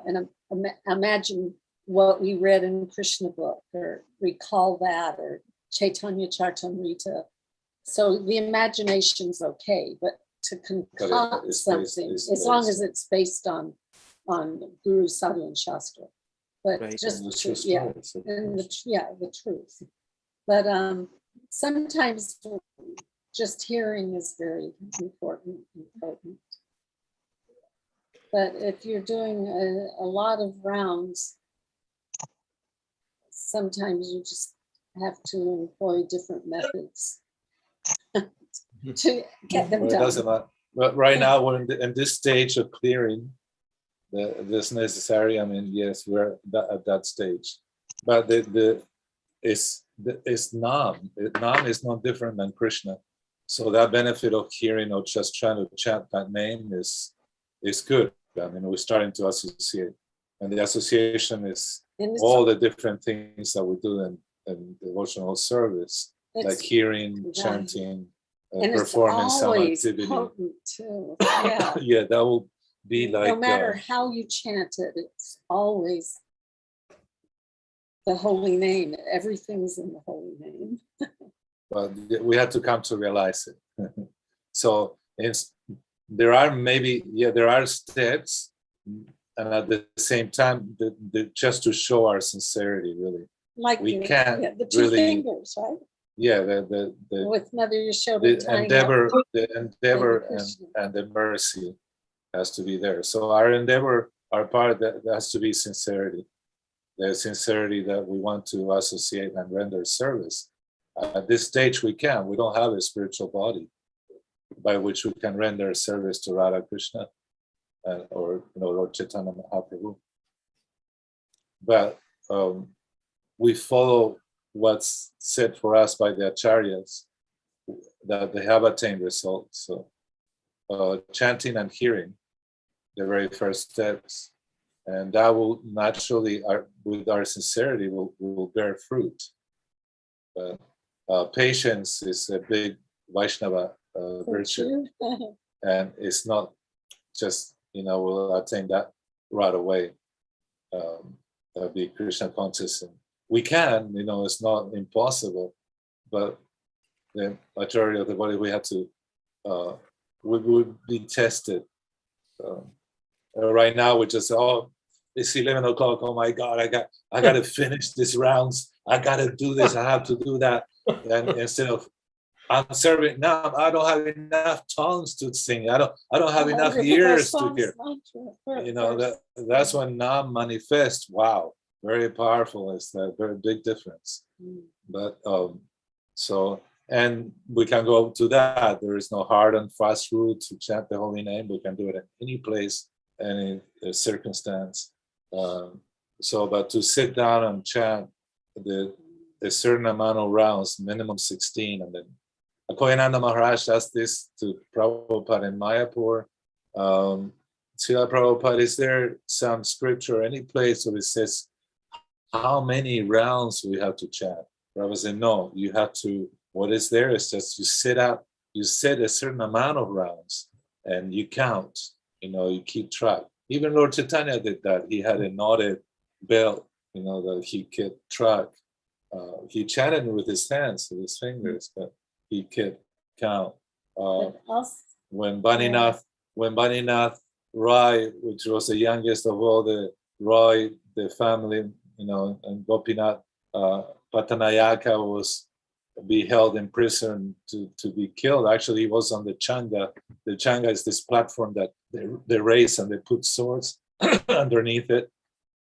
and imagine what we read in Krishna book, or recall that, or Chaitanya Charitamrita. So the imagination's okay, but to concoct something, as long as it's based on Guru, Sadhu, and Shastra. But just the truth. But sometimes just hearing is very important. But if you're doing a lot of rounds, sometimes you just have to employ different methods to get them done. It doesn't matter. But right now we're in this stage of clearing this necessary. I mean, yes, we're at that stage. But it's Nam. Nam is not different than Krishna. So that benefit of hearing or just trying to chant that name is good. I mean, we're starting to associate. And the association is all the different things that we do in devotional service, like hearing, chanting, performing some activity. Potent too. Yeah, that will be like. No matter how you chant it, it's always the holy name. Everything's in the holy name. But we had to come to realize it. So there are steps. And at the same time, just to show our sincerity, really, like we can't the two really, fingers, right? Yeah, the with Mother Yashoda, the endeavor and the mercy has to be there. So our endeavor, our part, that has to be sincerity. The sincerity that we want to associate and render service. At this stage, we don't have a spiritual body by which we can render service to Radha Krishna. Or Lord Chaitanya Mahaprabhu. But we follow what's said for us by the acharyas, that they have attained results. So chanting and hearing, the very first steps, and that will naturally, with our sincerity, will bear fruit. But patience is a big Vaishnava virtue, and it's not just we'll attain that right away. Be Krishna conscious, and we can. It's not impossible, but the majority of the body we have to would be tested. Right now, we just it's 11 o'clock. Oh my God, I got to finish this rounds. I got to do this. I have to do that, and instead of I'm serving now. I don't have enough tongues to sing. I don't have enough ears to hear. That's when Nam manifests. Wow, very powerful. It's a very big difference. But so, and we can go to that. There is no hard and fast rule to chant the holy name. We can do it at any place, any circumstance. So, but to sit down and chant a certain amount of rounds, minimum 16, and then Akoyananda Maharaj asked this to Prabhupada in Mayapur. Srila Prabhupada, is there some scripture, any place where it says how many rounds we have to chant? Prabhupada said, no, you have to, what is there is just you sit up, you set a certain amount of rounds and you count, you keep track. Even Lord Chaitanya did that. He had a knotted belt, that he kept track. He chanted with his hands, with his fingers, but he kept count. When Baninath Rai, which was the youngest of all the Rai, the family, and Gopinath Patanayaka was be held in prison to be killed. Actually, he was on the Changa. The Changa is this platform that they raise and they put swords underneath it.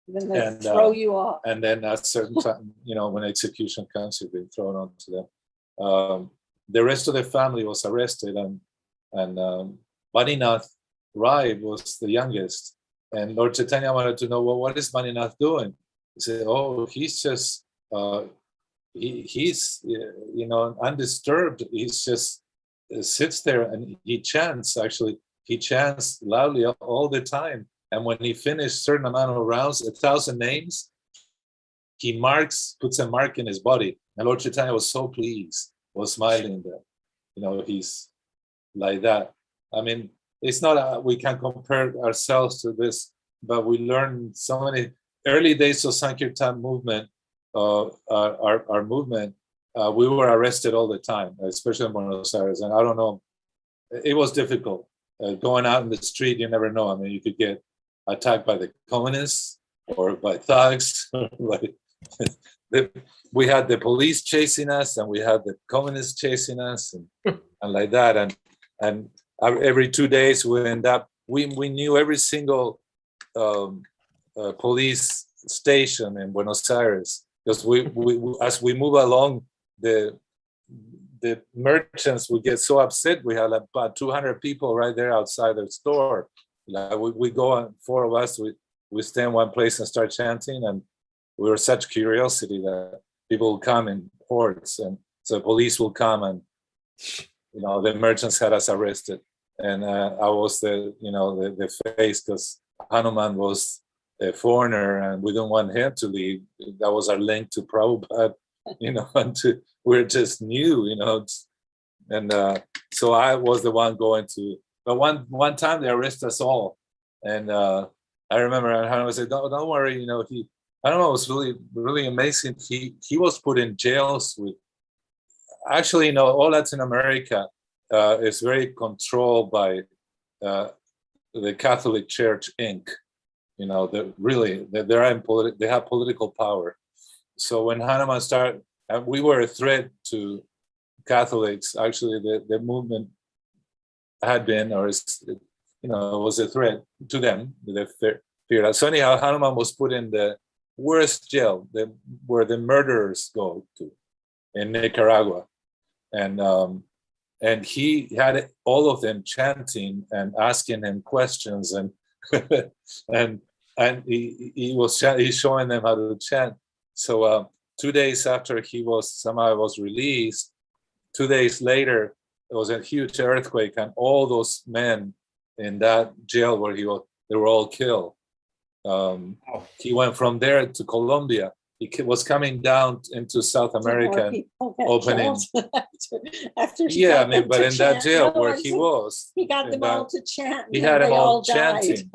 Then they throw you off. And then at a certain time, when execution comes, you've been thrown onto them. The rest of the family was arrested, and Baninath Rai was the youngest. And Lord Chaitanya wanted to know, well, what is Baninath doing? He said, oh, he's just, he's undisturbed. He's just sits there and he chants, he chants loudly all the time. And when he finished a certain amount of rounds, 1,000 names, he puts a mark in his body. And Lord Chaitanya was so pleased, was smiling that, he's like that. I mean, it's not, we can compare ourselves to this, but we learned so many early days of Sankirtan movement, our movement, we were arrested all the time, especially in Buenos Aires. And I don't know, it was difficult. Going out in the street, you never know. I mean, you could get attacked by the communists or by thugs. We had the police chasing us, and we had the communists chasing us, and like that. And every 2 days we end up. We knew every single police station in Buenos Aires, because we as we move along, the merchants would get so upset. We had about 200 people right there outside the store. We go on, 4 of us, we stay in one place and start chanting, and we were such curiosity that people would come in hordes, and so police will come, and the merchants had us arrested, and I was the face, because Hanuman was a foreigner, and we didn't want him to leave. That was our link to Prabhupada, and we're just new, and so I was the one going to. But one time they arrested us all, and I remember Hanuman said, "Don't worry, Hanuman was really, really amazing. He was put in jails with. Actually, all Latin America is very controlled by the Catholic Church Inc. They have political power. So when Hanuman started, we were a threat to Catholics. Actually, the movement had been, or was a threat to them. So anyhow, Hanuman was put in the worst jail, where the murderers go to, in Nicaragua, and he had all of them chanting and asking him questions, and and he's showing them how to chant. So 2 days after he was released, 2 days later, there was a huge earthquake, and all those men in that jail where they were all killed. He went from there to Colombia. He was coming down into South America, opening. After but in that jail where he was, he got them all to chant. He had them all chanting,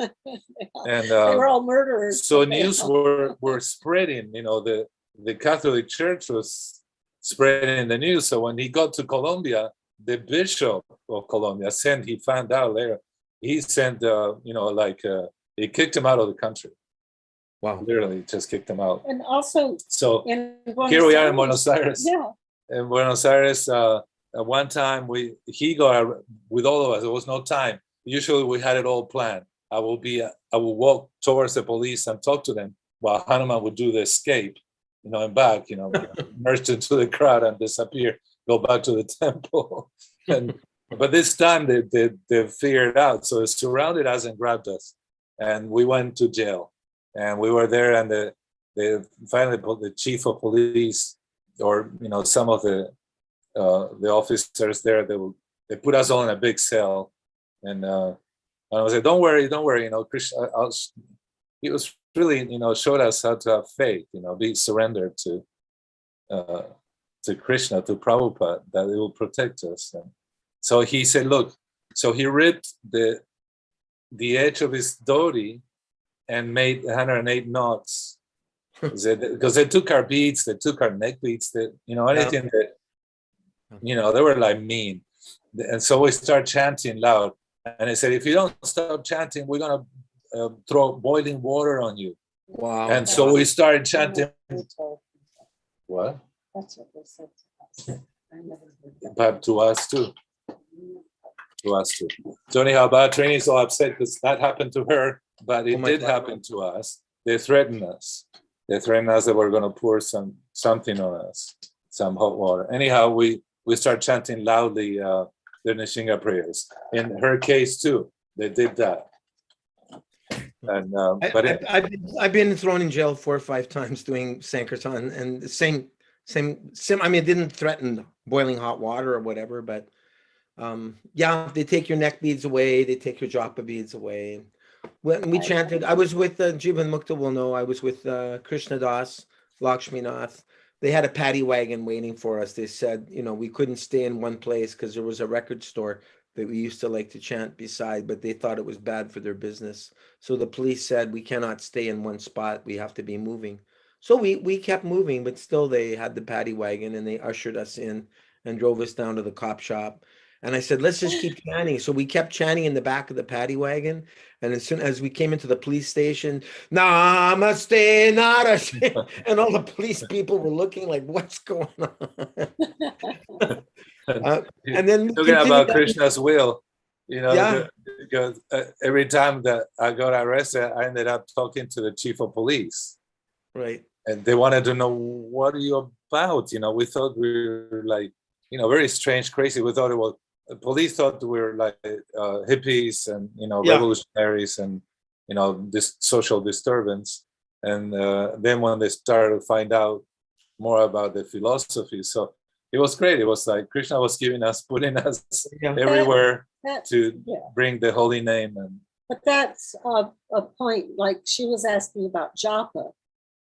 and they were all murderers. So news were spreading. The Catholic Church was spreading the news. So when he got to Colombia, the bishop of Colombia he found out later, he sent, he kicked him out of the country. Wow. Literally just kicked him out. And also, so here we are in Buenos Aires. Yeah. In Buenos Aires, one time he got with all of us. There was no time. Usually we had it all planned. I will walk towards the police and talk to them. while Hanuman would do the escape, and back, merge into the crowd and disappear, go back to the temple. But this time they figured it out. So it surrounded us and grabbed us. And we went to jail. And we were there, and they finally put the chief of police, or some of the officers there. They put us all in a big cell, and I was like, "Don't worry, Krishna." He was really, showed us how to have faith, be surrendered to Krishna, to Prabhupada, that it will protect us. And so he said, "Look," so he ripped the edge of his dhoti and made 108 knots. Because they took our beads, they took our neck beads, anything that, they were like mean. And so we start chanting loud. And I said, if you don't stop chanting, we're going to throw boiling water on you. Wow. And so we started chanting. What? That's what they said to us. I never heard that. But to us too. To us too. So anyhow, Trini is so upset because that happened to her, but it did happen to us. They threatened us. They threatened us that we're going to pour something on us, some hot water. Anyhow, we start chanting loudly the Nishinga prayers. In her case too, they did that. And I've been thrown in jail 4 or 5 times doing Sankirtan, and the same. I mean, it didn't threaten boiling hot water or whatever, but they take your neck beads away, they take your japa beads away. When we chanted, I was with Jivan Mukta will know, I was with Krishna Das, Lakshminath. They had a paddy wagon waiting for us. They said, we couldn't stay in one place because there was a record store that we used to like to chant beside, but they thought it was bad for their business. So the police said, we cannot stay in one spot. We have to be moving. So we kept moving, but still they had the paddy wagon and they ushered us in and drove us down to the cop shop. And I said, let's just keep chanting. So we kept chanting in the back of the paddy wagon. And as soon as we came into the police station, Namaste, Narashe. And all the police people were looking like, what's going on? And then talking about Krishna's will, because every time that I got arrested, I ended up talking to the chief of police. Right. And they wanted to know, what are you about? We thought we were like, very strange, crazy. We thought it was, the police thought we were like hippies and, revolutionaries and, this social disturbance. And then when they started to find out more about the philosophy, so it was great. It was like Krishna was putting us everywhere to bring the holy name. But that's a point, like she was asking about japa.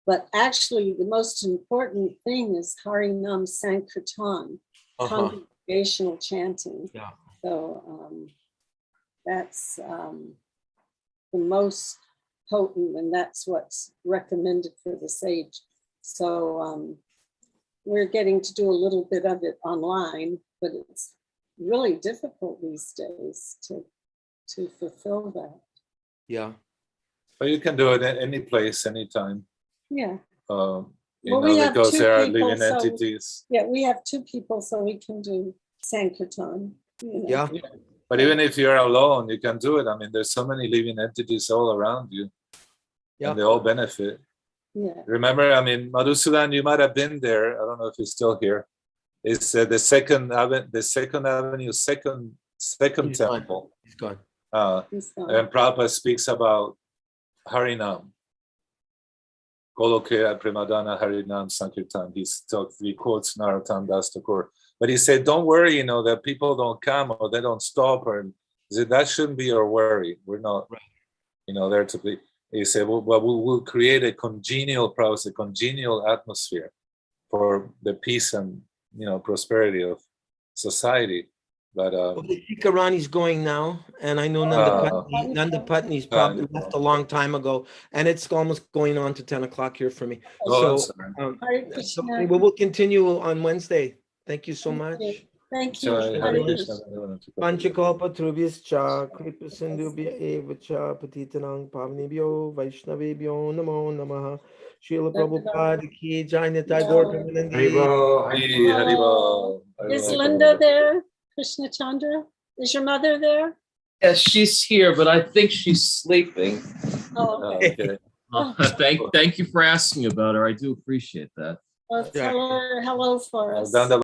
But actually, the most important thing is Harinam Sankirtan, congregational chanting. Yeah. So that's the most potent, and that's what's recommended for the sage. So we're getting to do a little bit of it online, but it's really difficult these days to fulfill that. Yeah. But you can do it at any place, anytime. Yeah. Because there are living entities. Yeah, we have 2 people, so we can do Sankirtan. Yeah. But even if you're alone, you can do it. I mean, there's so many living entities all around you. Yeah. And they all benefit. Yeah. Remember, I mean, Madhusudan, you might have been there. I don't know if he's still here. It's the second avenue, second temple. He's gone. And Prabhupada speaks about Harinam. Goloke Premadana Harinam Sankirtan. He quotes Narottam Das Thakur. But he said, don't worry, that people don't come or they don't stop. He said, that shouldn't be our worry. We're not, there to be. He said, we'll create a congenial process, a congenial atmosphere for the peace and, prosperity of society. But Rani's going now, and I know Nanda Putney's probably left a long time ago, and it's almost going on to 10 o'clock here for me. So we'll continue on Wednesday. Thank you so much. Thank you. Panchakalpa Trubhyascha Kripa Sindhubhya Evacha Patitanang Pavnibhyo Vaishnavibhyo Namo Namaha Srila Prabhupada Ki Jai Nitai Gaur Haribol. Is Linda there? Krishna Chandra? Is your mother there? Yes, she's here, but I think she's sleeping. Oh, okay. Thank you for asking about her. I do appreciate that. Well, tell her hello for us.